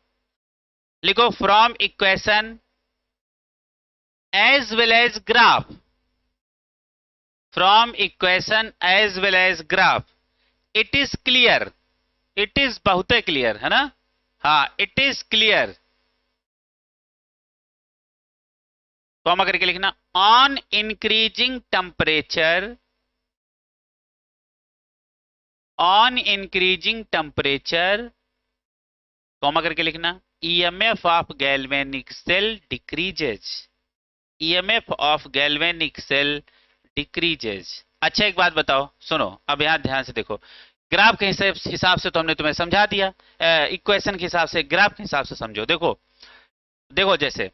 लिखो from equation as well as graph, from equation as well as graph it is clear, it is बहुत क्लियर है ना? हाँ, इट इज क्लियर, कॉमा करके लिखना, on increasing temperature, on increasing temperature, comma करके लिखना, EMF of galvanic cell decreases, EMF of galvanic cell decreases. अच्छा एक बात बताओ, सुनो अब यहां ध्यान से देखो, ग्राफ के हिसाब से तो हमने तुम्हें समझा दिया, इक्वेशन के हिसाब से, ग्राफ के हिसाब से समझो। देखो देखो, जैसे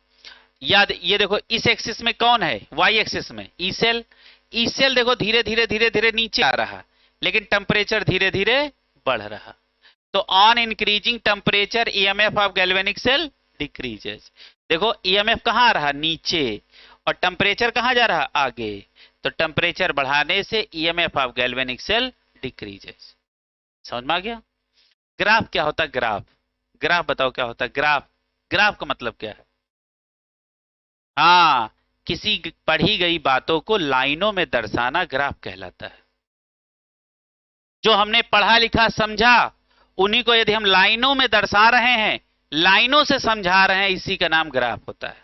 याद, ये देखो इस एक्सिस में कौन है? वाई एक्सिस में ई सेल, ई सेल देखो धीरे धीरे धीरे धीरे नीचे आ रहा, लेकिन टेम्परेचर धीरे धीरे बढ़ रहा। तो on increasing temperature EMF of galvanic cell decreases. देखो ईएमएफ कहां आ रहा? नीचे, और टेम्परेचर कहां जा रहा? आगे। तो टेम्परेचर बढ़ाने से EMF of galvanic cell decreases. समझ में आ गया? ग्राफ क्या होता है? ग्राफ, ग्राफ बताओ क्या होता है? ग्राफ, ग्राफ का मतलब क्या है? हाँ, किसी पढ़ी गई बातों को लाइनों में दर्शाना ग्राफ कहलाता है। जो हमने पढ़ा लिखा समझा, उन्हीं को यदि हम लाइनों में दर्शा रहे हैं, लाइनों से समझा रहे हैं, इसी का नाम ग्राफ होता है।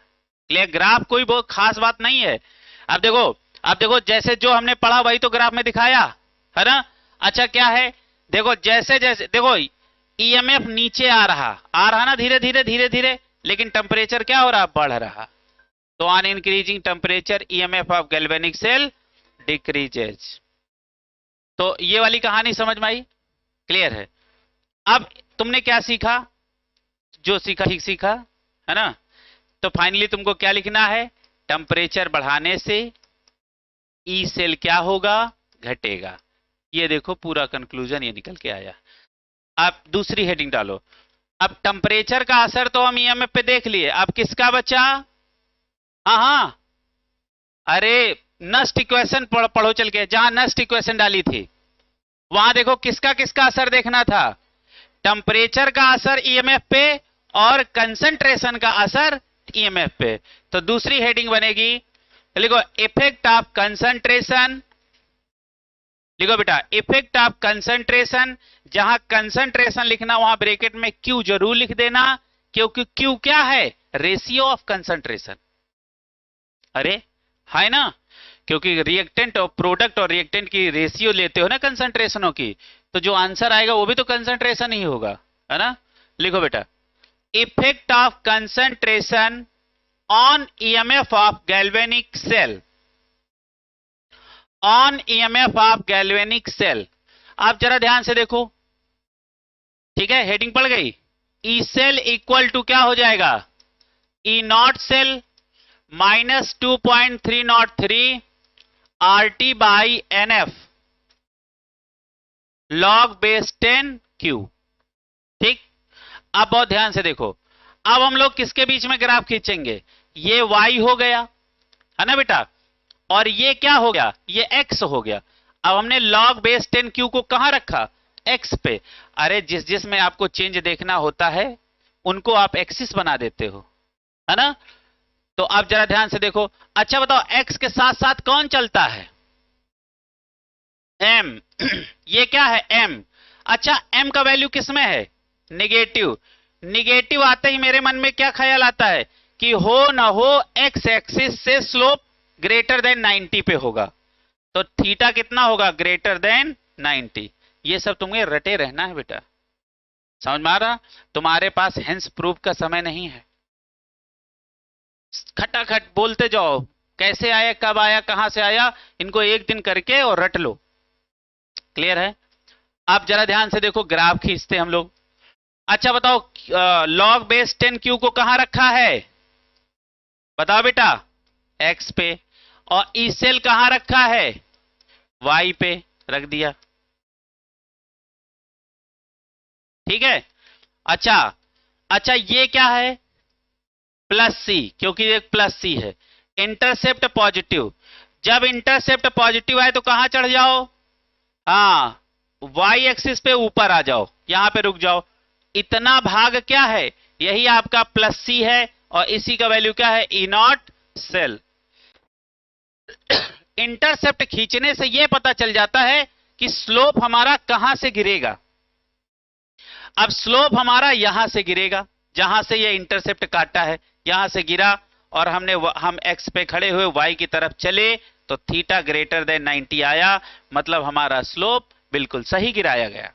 इसलिए ग्राफ कोई बहुत खास बात नहीं है। अब देखो, अब देखो, जैसे जो हमने पढ़ा वही तो ग्राफ में दिखाया है ना? अच्छा क्या है? देखो जैसे जैसे देखो ईएमएफ नीचे आ रहा ना, धीरे धीरे धीरे धीरे, लेकिन टेम्परेचर क्या हो रहा? बढ़ रहा। तो on increasing temperature EMF of galvanic cell decreases. तो ये वाली कहानी समझ में आई? क्लियर है? अब तुमने क्या सीखा? जो सीखा ठीक सीखा है ना? तो फाइनली तुमको क्या लिखना है? टेम्परेचर बढ़ाने से ई सेल क्या होगा? घटेगा। ये देखो पूरा कंक्लूजन ये निकल के आया। अब दूसरी हेडिंग डालो। अब टेम्परेचर का असर तो हम ईएमएफ पे देख लिए, अब किसका बचा? हाँ हाँ, अरे नस्ट इक्वेशन पढ़ो चल के, जहां नस्ट इक्वेशन डाली थी वहां देखो किसका किसका असर देखना था? टेम्परेचर का असर ईएमएफ पे और कंसंट्रेशन का असर ईएमएफ पे। तो दूसरी हेडिंग बनेगी, लिखो इफेक्ट ऑफ कंसंट्रेशन, लिखो बेटा इफेक्ट ऑफ कंसंट्रेशन। जहां कंसंट्रेशन लिखना वहां ब्रैकेट में क्यू जरूर लिख देना, क्योंकि क्यू क्या है? Ratio of concentration. अरे है ना? क्योंकि रिएक्टेंट और प्रोडक्ट और रिएक्टेंट की रेशियो लेते हो ना कंसंट्रेशनों की, तो जो आंसर आएगा वो भी तो कंसंट्रेशन ही होगा, है ना? लिखो बेटा effect of concentration on EMF of galvanic cell, on EMF of galvanic cell. आप जरा ध्यान से देखो, ठीक है? हेडिंग पड़ गई। ई सेल इक्वल टू क्या हो जाएगा? E naught cell minus 2.303 RT by NF log base 10 Q। ठीक, अब बहुत ध्यान से देखो, अब हम लोग किसके बीच में ग्राफ खींचेंगे? ये Y हो गया है ना बेटा, और ये क्या हो गया? ये X हो गया। अब हमने log बेस 10 Q को कहां रखा? X पे। अरे जिस जिस में आपको चेंज देखना होता है उनको आप एक्सिस बना देते हो, है ना? तो आप जरा ध्यान से देखो। अच्छा बताओ x के साथ साथ कौन चलता है? m। ये क्या है? m। अच्छा m का वैल्यू किसमें है? निगेटिव। निगेटिव आते ही मेरे मन में क्या ख्याल आता है कि हो ना हो x एक्सिस से स्लोप ग्रेटर देन 90 पे होगा, तो थीटा कितना होगा? Greater than 90। ये सब तुम्हें रटे रहना है बेटा, समझ में आ रहा? तुम्हारे पास हेंस प्रूफ का समय नहीं है, खटाखट बोलते जाओ, कैसे आया, कब आया, कहां से आया, इनको एक दिन करके और रट लो। क्लियर है? आप जरा ध्यान से देखो, ग्राफ खींचते हम लोग। अच्छा बताओ log बेस 10 Q को कहां रखा है? बताओ बेटा, x पे। और ई सेल कहां रखा है, वाई पे रख दिया। ठीक है। अच्छा, अच्छा ये क्या है, प्लस सी, क्योंकि एक प्लस सी है। इंटरसेप्ट पॉजिटिव, जब इंटरसेप्ट पॉजिटिव आए तो कहां चढ़ जाओ, हाँ वाई एक्सिस पे ऊपर आ जाओ, यहां पे रुक जाओ। इतना भाग क्या है, यही आपका प्लस सी है, और इसी का वैल्यू क्या है, ई नॉट सेल। इंटरसेप्ट खींचने से यह पता चल जाता है कि स्लोप हमारा कहां से गिरेगा। अब स्लोप हमारा यहां से गिरेगा, जहां से ये इंटरसेप्ट काटा है, यहां से गिरा, और हम एक्स पे खड़े हुए वाई की तरफ चले, तो थीटा ग्रेटर देन 90 आया, मतलब हमारा स्लोप बिल्कुल सही गिराया गया।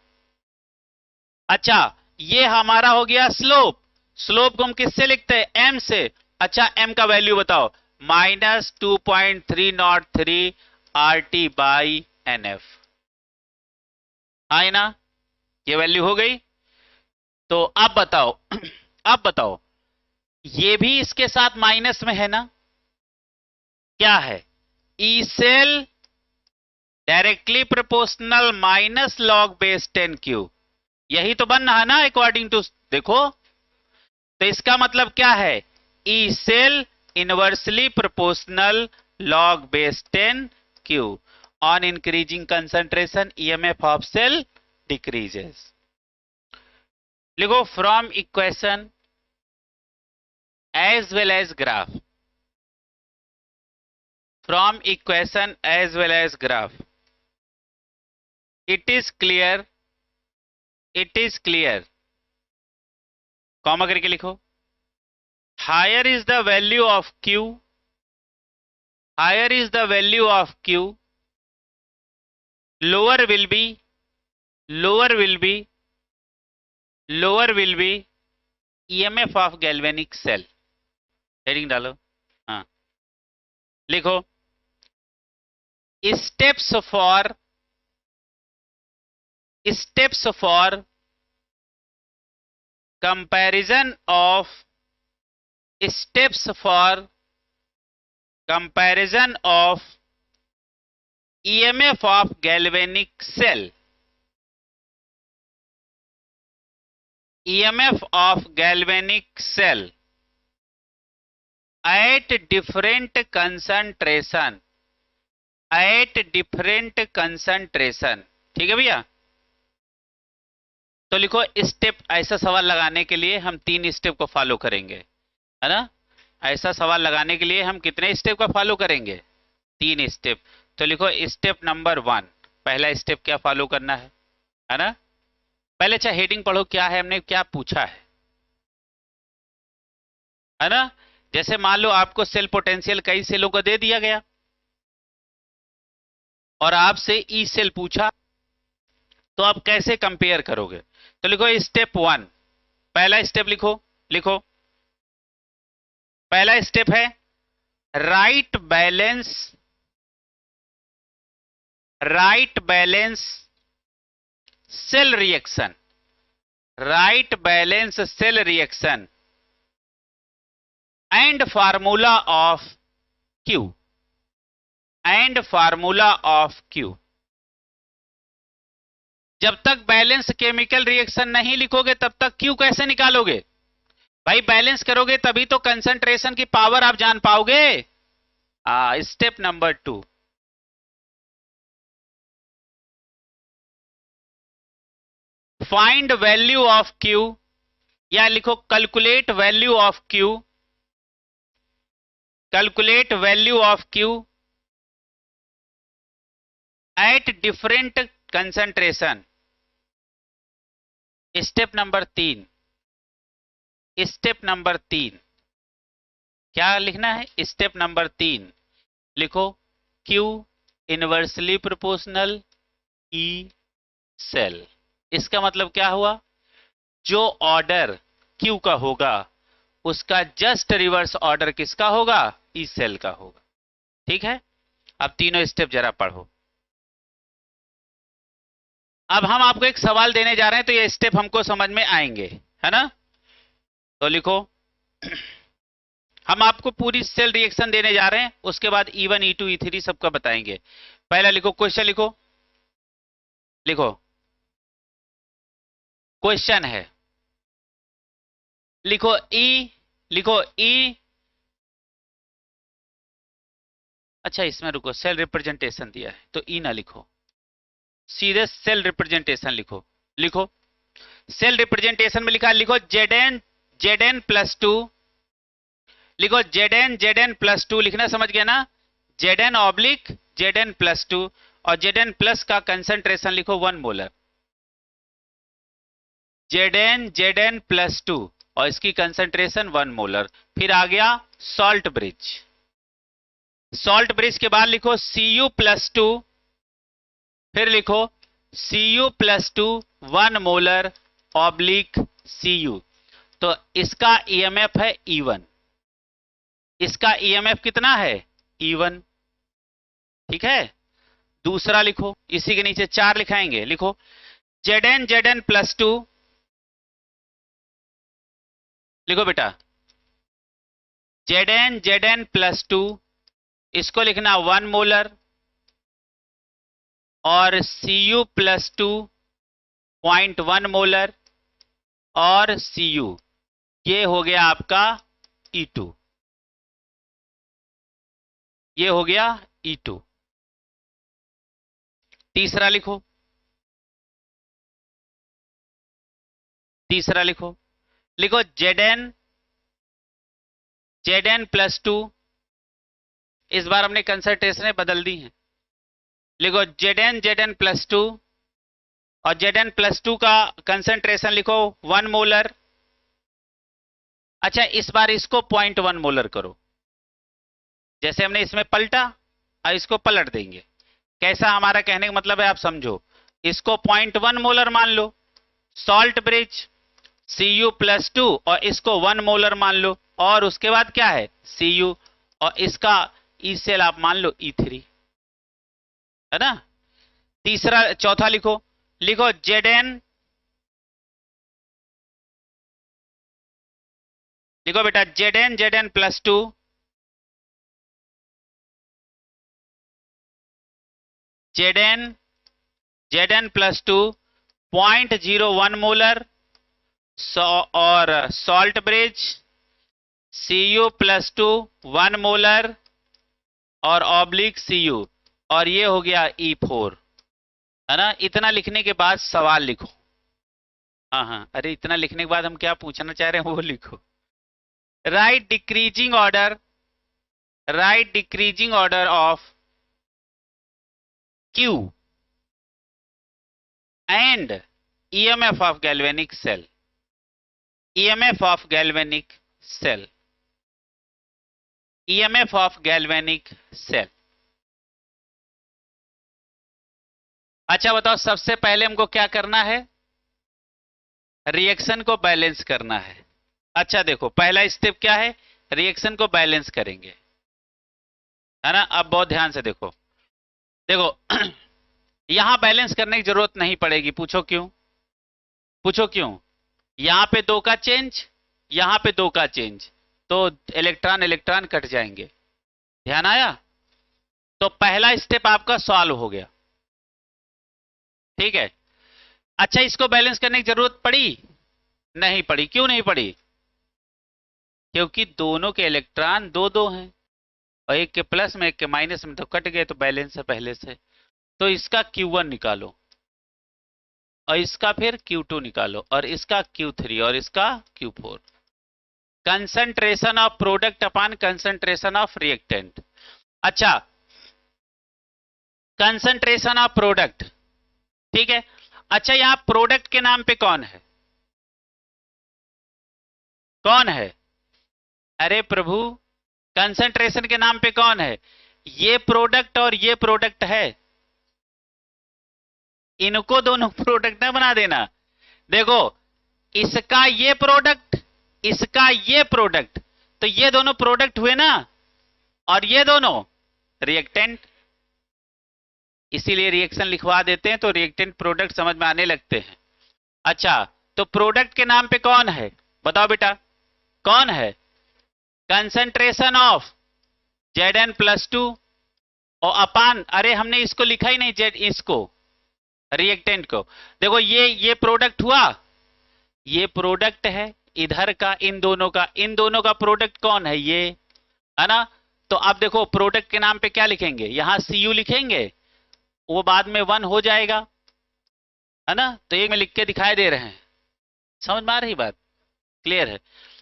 अच्छा, ये हमारा हो गया स्लोप। स्लोप को हम किससे लिखते हैं, एम से। अच्छा, एम का वैल्यू बताओ, -2.303 RT बाई NF, है ना, ये वैल्यू हो गई। तो अब बताओ अब बताओ, ये भी इसके साथ माइनस में है ना, क्या है, E cell directly proportional minus log base 10Q, यही तो बन रहा है ना अकॉर्डिंग टू, देखो। तो इसका मतलब क्या है, E cell inversely proportional log base 10Q, on increasing concentration EMF of cell decreases. लिखो from equation as well as graph, from equation as well as graph, it is clear, comma करके लिखो, higher is the value of q, higher is the value of q, lower will be EMF of galvanic cell। Heading डालो, हाँ लिखो, steps for comparison of EMF of galvanic cell, at different concentration। ठीक है भैया। तो लिखो step, ऐसा सवाल लगाने के लिए हम 3 स्टेप को फॉलो करेंगे, है ना। ऐसा सवाल लगाने के लिए हम कितने स्टेप का फॉलो करेंगे, 3 स्टेप। तो लिखो स्टेप नंबर 1, पहला स्टेप क्या फॉलो करना है ना। पहले अच्छा हेडिंग पढ़ो, क्या है, हमने क्या पूछा है ना। जैसे मान लो आपको सेल पोटेंशियल कई सेलों को दे दिया गया, और आपसे ई सेल पूछा, तो आप कैसे कंपेयर करोगे। तो लिखो स्टेप 1, पहला स्टेप लिखो, पहला स्टेप है write balance cell reaction, and formula of Q। जब तक बैलेंस केमिकल रिएक्शन नहीं लिखोगे तब तक Q कैसे निकालोगे भाई, बैलेंस करोगे तभी तो कंसंट्रेशन की पावर आप जान पाओगे। Step number 2, find value of Q, या लिखो calculate value of Q at different concentration. Step number 3, क्या लिखना है, स्टेप नंबर 3 लिखो Q inversely proportional E cell. इसका मतलब क्या हुआ, जो ऑर्डर Q का होगा उसका जस्ट रिवर्स ऑर्डर किसका होगा, ई सेल का होगा। ठीक है, अब तीनों स्टेप जरा पढ़ो। अब हम आपको एक सवाल देने जा रहे हैं, तो ये स्टेप हमको समझ में आएंगे, है ना। तो लिखो हम आपको पूरी सेल रिएक्शन देने जा रहे हैं, उसके बाद E1 E2 E3 सबका बताएंगे। पहला लिखो क्वेश्चन, लिखो लिखो क्वेश्चन है, लिखो ई। अच्छा इसमें रुको, सेल रिप्रेजेंटेशन दिया है तो ई ना लिखो, सीधे सेल रिप्रेजेंटेशन लिखो। लिखो सेल रिप्रेजेंटेशन में लिखा, लिखो जेड एन प्लस टू, लिखो जेड एन प्लस टू लिखना, समझ गया ना? Z N oblique Z N plus two, और जेड एन प्लस का कंसंट्रेशन लिखो 1 molar. Z N plus two और इसकी कंसंट्रेशन 1 मोलर। फिर आ गया सॉल्ट ब्रिज, सॉल्ट ब्रिज के बाद लिखो Cu प्लस टू, फिर लिखो Cu plus two 1 molar oblique Cu। तो इसका ईएमएफ है E1, इसका ईएमएफ कितना है E1, ठीक है। दूसरा लिखो, इसी के नीचे 4 लिखाएंगे, लिखो जेड एन प्लस टू, लिखो बेटा जेड एन प्लस टू, इसको लिखना 1 मोलर, और Cu प्लस टू 0.1 मोलर, और Cu, ये हो गया आपका E2, ये हो गया E2। तीसरा लिखो, तीसरा लिखो, लिखो जेड एन प्लस टू, इस बार हमने कंसंट्रेशन बदल दी है, लिखो जेड एन प्लस टू, और जेड एन प्लस टू का कंसंट्रेशन लिखो 1 मोलर। अच्छा इस बार इसको 0.1 मोलर करो, जैसे हमने इसमें पलटा और इसको पलट देंगे। कैसा, हमारा कहने का मतलब है आप समझो, इसको 0.1 मोलर मान लो salt bridge Cu plus two, और इसको 1 मोलर मान लो, और उसके बाद क्या है Cu, और इसका ई सेल आप मान लो E3, है ना। तीसरा चौथा लिखो, लिखो जेड एन, लिखो बेटा Z N plus two, Z N plus two 0.01 molar, और salt bridge Cu plus two 1 molar, और ऑब्लिक Cu, और ये हो गया E4, है ना। इतना लिखने के बाद सवाल लिखो। हाँ हाँ, अरे इतना लिखने के बाद हम क्या पूछना चाह रहे हैं वो लिखो। Right decreasing order, right decreasing order of Q and EMF of galvanic cell, EMF of galvanic cell, EMF of galvanic cell। अच्छा बताओ, सबसे पहले हमको क्या करना है, रिएक्शन को बैलेंस करना है। अच्छा देखो पहला स्टेप क्या है, रिएक्शन को बैलेंस करेंगे, है ना। अब बहुत ध्यान से देखो, देखो यहां बैलेंस करने की जरूरत नहीं पड़ेगी, पूछो क्यों, पूछो क्यों। यहां पे 2 का चेंज, यहां पे 2 का चेंज, तो इलेक्ट्रॉन इलेक्ट्रॉन कट जाएंगे, ध्यान आया। तो पहला स्टेप आपका सॉल्व हो गया, ठीक है। अच्छा इसको बैलेंस करने की जरूरत पड़ी, नहीं पड़ी। क्यों नहीं पड़ी, क्योंकि दोनों के इलेक्ट्रॉन 2-2 हैं, और एक के प्लस में एक के माइनस में, तो कट गए, तो बैलेंस है पहले से। तो इसका Q1 निकालो, और इसका फिर Q2 निकालो, और इसका Q3, और इसका Q4। Concentration of product upon concentration of reactant. अच्छा कंसंट्रेशन ऑफ प्रोडक्ट, ठीक है। अच्छा यहां प्रोडक्ट के नाम पे कौन है, कौन है, अरे प्रभु कंसंट्रेशन के नाम पे कौन है, ये प्रोडक्ट और ये प्रोडक्ट है, इनको दोनों प्रोडक्ट ना बना देना। देखो इसका ये प्रोडक्ट, इसका ये प्रोडक्ट, तो ये दोनों प्रोडक्ट हुए ना, और ये दोनों रिएक्टेंट, इसीलिए रिएक्शन लिखवा देते हैं तो रिएक्टेंट प्रोडक्ट समझ में आने लगते हैं। अच्छा तो प्रोडक्ट के नाम पे कौन है, बताओ बेटा कौन है, कंसंट्रेशन ऑफ Zn+2 और अपान, अरे हमने इसको लिखा ही नहीं, जेड इसको रिएक्टेंट को। देखो ये प्रोडक्ट हुआ, ये प्रोडक्ट है इधर का, इन दोनों का प्रोडक्ट कौन है, ये है ना। तो अब देखो प्रोडक्ट के नाम पे क्या लिखेंगे, यहां Cu लिखेंगे, वो बाद में 1 हो जाएगा, है ना। तो एक में लिख के दिखाई दे रहे हैं, समझ में आ रही बात, क्लियर है।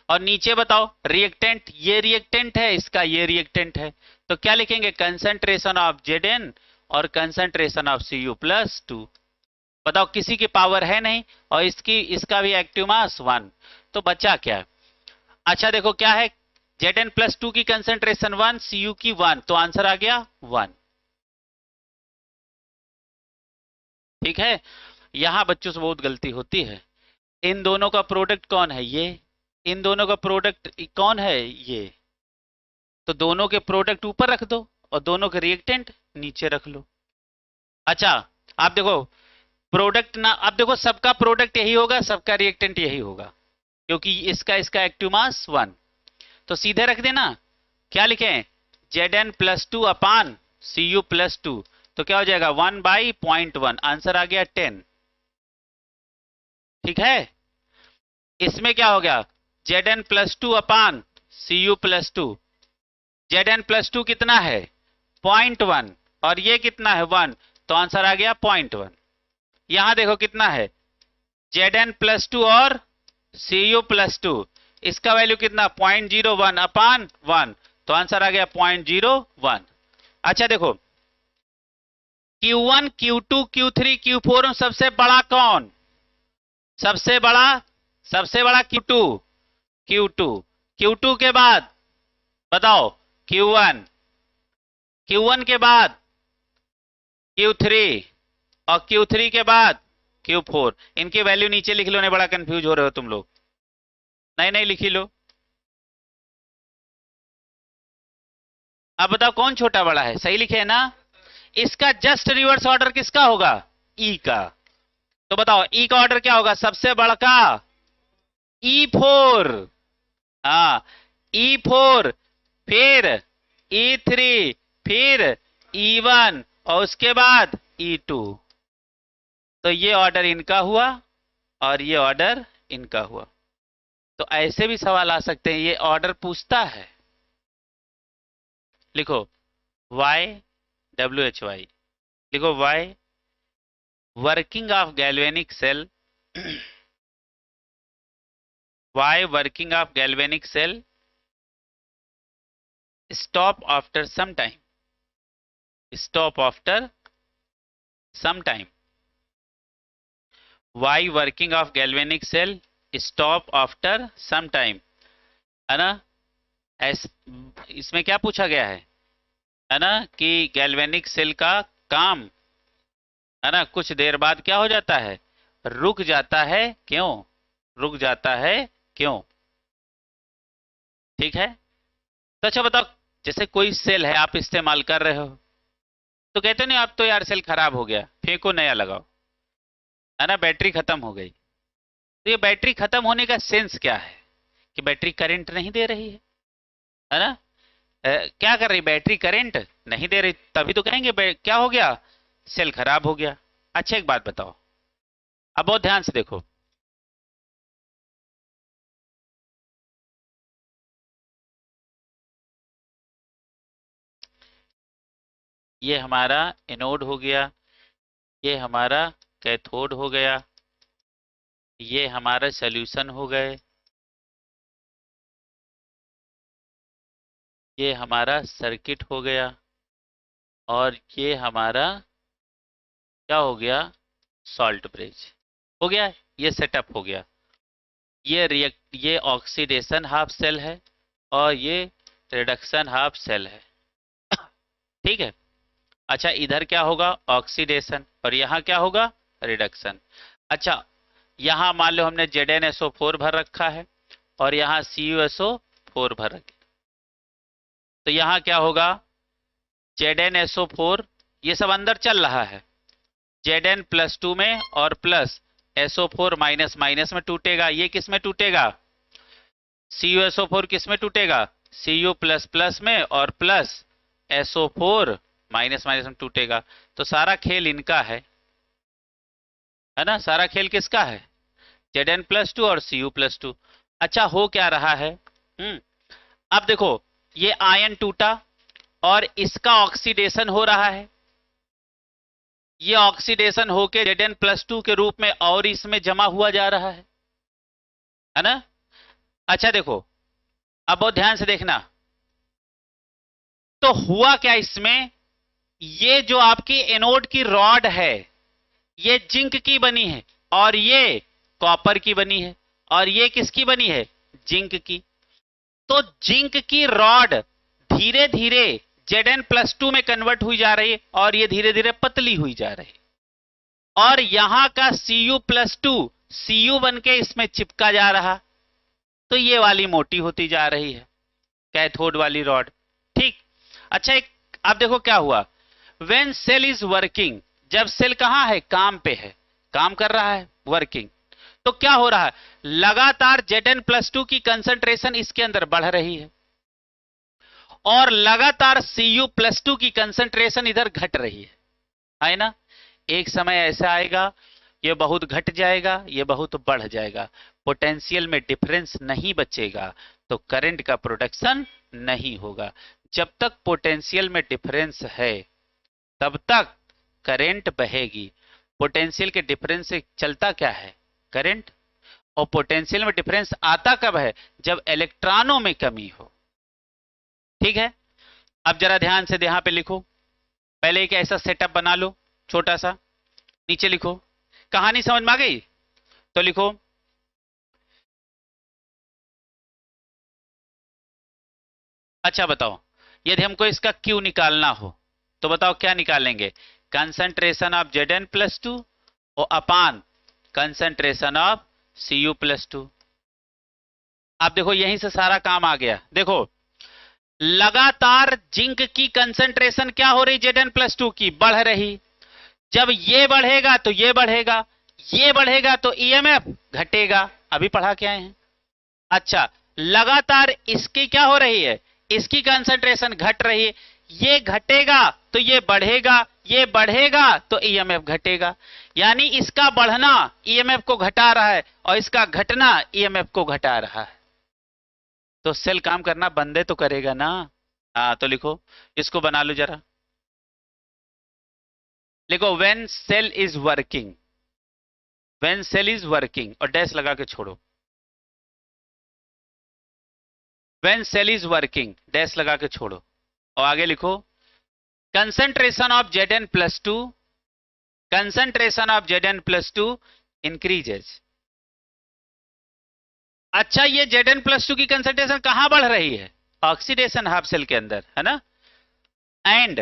और नीचे बताओ रिएक्टेंट, ये रिएक्टेंट है इसका, ये रिएक्टेंट है, तो क्या लिखेंगे, कंसंट्रेशन ऑफ Zn और कंसंट्रेशन ऑफ Cu+2। बताओ किसी की पावर है नहीं, और इसका भी एक्टिव मास 1, तो बचा क्या। अच्छा देखो क्या है, Zn+2 की कंसंट्रेशन 1, Cu की 1, तो आंसर आ गया 1। ठीक है। यहां बच्चों से बहुत गलती होती है, इन दोनों का प्रोडक्ट कौन है, ये, इन दोनों का प्रोडक्ट कौन है, ये, तो दोनों के प्रोडक्ट ऊपर रख दो और दोनों के रिएक्टेंट नीचे रख लो। अच्छा आप देखो प्रोडक्ट ना, अब देखो सबका प्रोडक्ट यही होगा, सबका रिएक्टेंट यही होगा, क्योंकि इसका एक्टिव मास 1, तो सीधे रख देना। क्या लिखें, Zn+2 अपान Cu+2, तो क्या हो जाएगा 1/0.1, आंसर आ गया 10। ठीक है। इसमें क्या हो गया, Zn+2 अपान Cu+2, Zn+2 कितना है 0.1 और ये कितना है 1, तो आंसर आ गया 0.1। यहां देखो कितना है Zn+2 और Cu+2, इसका वैल्यू कितना 0.01 अपान 1, तो आंसर आ गया 0.01। अच्छा देखो Q1 Q2 Q3 Q4 में सबसे बड़ा कौन, सबसे बड़ा Q2, Q2 के बाद बताओ Q1, Q1 के बाद Q3 और Q3 के बाद Q4। इनकी वैल्यू नीचे लिख लो, नहीं बड़ा कंफ्यूज हो रहे हो तुम लोग, नहीं लिखी लो। अब बताओ कौन छोटा बड़ा है, सही लिखे है ना। इसका जस्ट रिवर्स ऑर्डर किसका होगा, E का, तो बताओ E का ऑर्डर क्या होगा, सबसे बड़ा का E4, हाँ E4, फिर E3, फिर E1 और उसके बाद E2। तो ये ऑर्डर इनका हुआ और ये ऑर्डर इनका हुआ। तो ऐसे भी सवाल आ सकते हैं, ये ऑर्डर पूछता है, लिखो YWHY, लिखो Y working of galvanic cell, Y working of galvanic cell stop after some time, stop after some time, Y working of galvanic cell stop after some time, है ना। इसमें क्या पूछा गया है ना, कि गैल्वेनिक सेल का काम है ना कुछ देर बाद क्या हो जाता है, रुक जाता है, क्यों रुक जाता है, क्यों। ठीक है। तो अच्छा बताओ, जैसे कोई सेल है आप इस्तेमाल कर रहे हो, तो कहते नहीं आप तो यार सेल खराब हो गया, फेंको नया लगाओ, है ना, बैटरी खत्म हो गई। तो ये बैटरी खत्म होने का सेंस क्या है, कि बैटरी करंट नहीं दे रही है ना। क्या कर रही बैटरी, करंट नहीं दे रही, तभी तो कहेंगे क्या हो गया, सेल खराब हो गया। अच्छा एक बात बताओ, अब बहुत ध्यान से देखो, ये हमारा एनोड हो गया, ये हमारा कैथोड हो गया, ये हमारा सॉल्यूशन हो गए, ये हमारा सर्किट हो गया, और ये हमारा क्या हो गया, सॉल्ट ब्रिज हो गया, ये सेटअप हो गया। ये ऑक्सीडेशन हाफ सेल है और ये रिडक्शन हाफ सेल है। ठीक है। अच्छा इधर क्या होगा, ऑक्सीडेशन, और यहाँ क्या होगा, रिडक्शन। अच्छा यहाँ मान लो हमने ZnSO4 भर रखा है और यहाँ CuSO4 भर रखे, तो यहाँ क्या होगा, ZnSO4 ये सब अंदर चल रहा है, Zn+2 में और प्लस SO4 माइनस माइनस में टूटेगा, ये किस में टूटेगा, CuSO4 किस में टूटेगा, Cu प्लस प्लस में और प्लस SO4 माइनस माइनस में टूटेगा। तो सारा खेल इनका है ना, सारा खेल किसका है? Zn+2 और Cu+2। अच्छा हो क्या रहा है? अब देखो ये आयन टूटा और इसका ऑक्सीडेशन हो रहा है, ये ऑक्सीडेशन होके Zn+2 के रूप में और इसमें जमा हुआ जा रहा है ना। अच्छा देखो अब बहुत ध्यान से देखना, तो हुआ क्या इसमें, ये जो आपकी एनोड की रॉड है ये जिंक की बनी है और ये कॉपर की बनी है और ये किसकी बनी है? जिंक की। तो जिंक की रॉड धीरे धीरे Zn+2 में कन्वर्ट हुई जा रही है और ये धीरे धीरे पतली हुई जा रही है और यहां का Cu+2 Cu बन के इसमें चिपका जा रहा, तो ये वाली मोटी होती जा रही है कैथोड वाली रॉड। ठीक। अच्छा एक अब देखो क्या हुआ, व्हेन सेल इज वर्किंग, जब सेल कहां है? काम पे है, काम कर रहा है, वर्किंग। तो क्या हो रहा है, लगातार Zn+2 की कंसंट्रेशन इसके अंदर बढ़ रही है और लगातार Cu+2 की कंसंट्रेशन इधर घट रही है ना। एक समय ऐसा आएगा ये बहुत घट जाएगा, ये बहुत बढ़ जाएगा, पोटेंशियल में डिफरेंस नहीं बचेगा तो करंट का प्रोडक्शन नहीं होगा। जब तक पोटेंशियल में डिफरेंस है तब तक करंट बहेगी। पोटेंशियल के डिफरेंस से चलता क्या है? करंट। और पोटेंशियल में डिफरेंस आता कब है? जब इलेक्ट्रॉनों में कमी हो। ठीक है। अब जरा ध्यान से यहां पे लिखो, पहले एक ऐसा सेटअप बना लो छोटा सा, नीचे लिखो। कहानी समझ में आ गई? तो लिखो अच्छा बताओ यदि हमको इसका Q निकालना हो तो बताओ क्या निकालेंगे? कंसंट्रेशन ऑफ Zn+2 और अपान कंसंट्रेशन ऑफ Cu+2। अब देखो यहीं से सारा काम आ गया। देखो लगातार जिंक की कंसंट्रेशन क्या हो रही? Zn+2 की बढ़ रही। जब ये बढ़ेगा तो ये बढ़ेगा, ये बढ़ेगा तो ईएमएफ घटेगा। अभी पढ़ा के आए हैं। अच्छा लगातार इसकी क्या हो रही है? इसकी कंसंट्रेशन घट रही है, ये घटेगा तो ये बढ़ेगा, ये बढ़ेगा तो ईएमएफ घटेगा। यानी इसका बढ़ना ईएमएफ को घटा रहा है और इसका घटना ईएमएफ को घटा रहा है। तो सेल काम करना बंद तो करेगा ना। हाँ तो लिखो, इसको बना लो जरा, लिखो when cell is working, when cell is working और डैश लगा के छोड़ो। When cell is working dash लगा के छोड़ो और आगे लिखो concentration of Zn+2, concentration of Zn+2 increases. अच्छा ये Zn+2 की कंसंट्रेशन कहां बढ़ रही है? ऑक्सीडेशन हाफ सेल के अंदर, है ना। And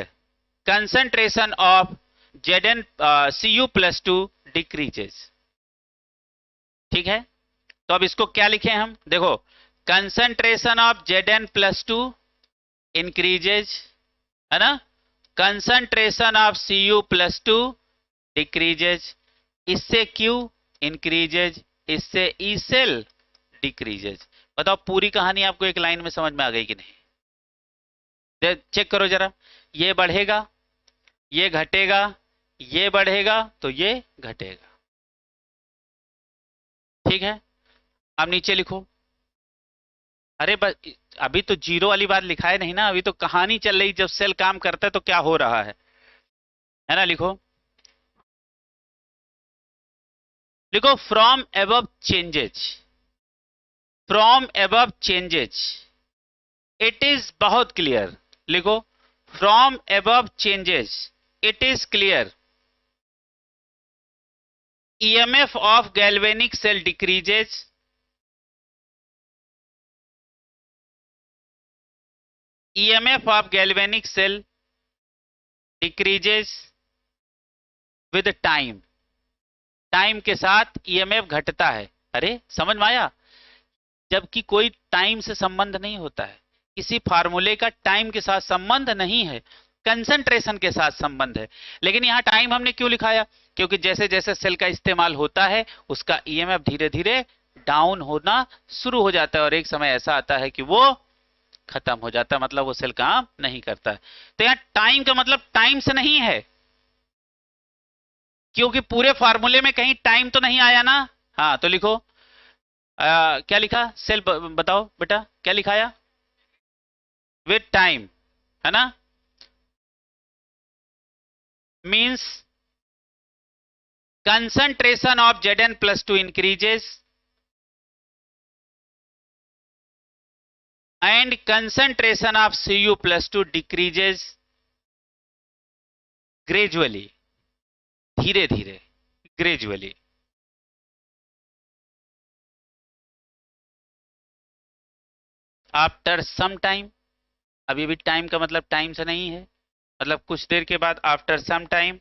concentration of Cu+2 decreases. ठीक है। तो अब इसको क्या लिखें हम? देखो कंसंट्रेशन ऑफ Zn+2 इंक्रीजेज, है ना, कंसंट्रेशन ऑफ Cu+2 डिक्रीजेज, इससे Q इंक्रीजेज, इससे ई सेल डिक्रीजेज। बताओ पूरी कहानी आपको एक लाइन में समझ में आ गई कि नहीं? चेक करो जरा, ये बढ़ेगा, ये घटेगा, ये बढ़ेगा तो ये घटेगा। ठीक है। अब नीचे लिखो। अरे बस अभी तो जीरो वाली बात लिखा है नहीं ना, अभी तो कहानी चल रही, जब सेल काम करता है तो क्या हो रहा है ना। लिखो, लिखो from above changes, from above changes it is बहुत क्लियर। लिखो from above changes it is clear EMF of galvanic cell decreases, EMF of galvanic cell decreases with time, time के साथ EMF घटता है। अरे समझ में आया? जबकि कोई टाइम से संबंध नहीं होता है, किसी फार्मूले का टाइम के साथ संबंध नहीं है, कंसंट्रेशन के साथ संबंध है। लेकिन यहां टाइम हमने क्यों लिखाया? क्योंकि जैसे जैसे सेल का इस्तेमाल होता है उसका EMF धीरे धीरे डाउन होना शुरू हो जाता है और एक समय ऐसा आता है कि वो खत्म हो जाता है, मतलब वो सेल काम नहीं करता है। तो यहाँ टाइम का मतलब टाइम से नहीं है, क्योंकि पूरे फार्मूले में कहीं टाइम तो नहीं आया ना। हाँ तो लिखो, क्या लिखा सेल, बताओ बेटा क्या लिखाया, विद टाइम, है ना, means concentration of Zn plus 2 increases and concentration of Cu plus 2 decreases gradually, धीरे धीरे, gradually। आफ्टर सम टाइम, अभी भी टाइम का मतलब टाइम से नहीं है, मतलब कुछ देर के बाद, after some time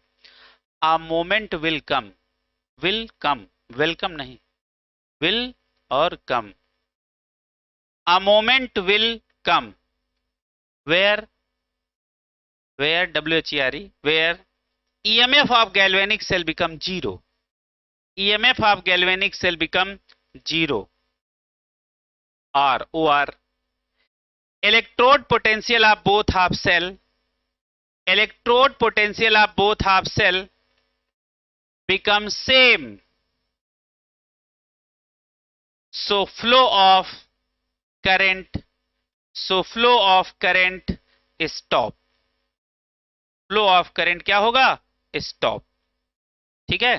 a moment will come, will come, welcome नहीं, will और come, a moment will come where, where where EMF of galvanic cell become zero, EMF of galvanic cell become zero, or electrode potential of both half cell, electrode potential of both half cell become same, so flow of current, so flow of current stop, flow of current क्या होगा, stop. ठीक है,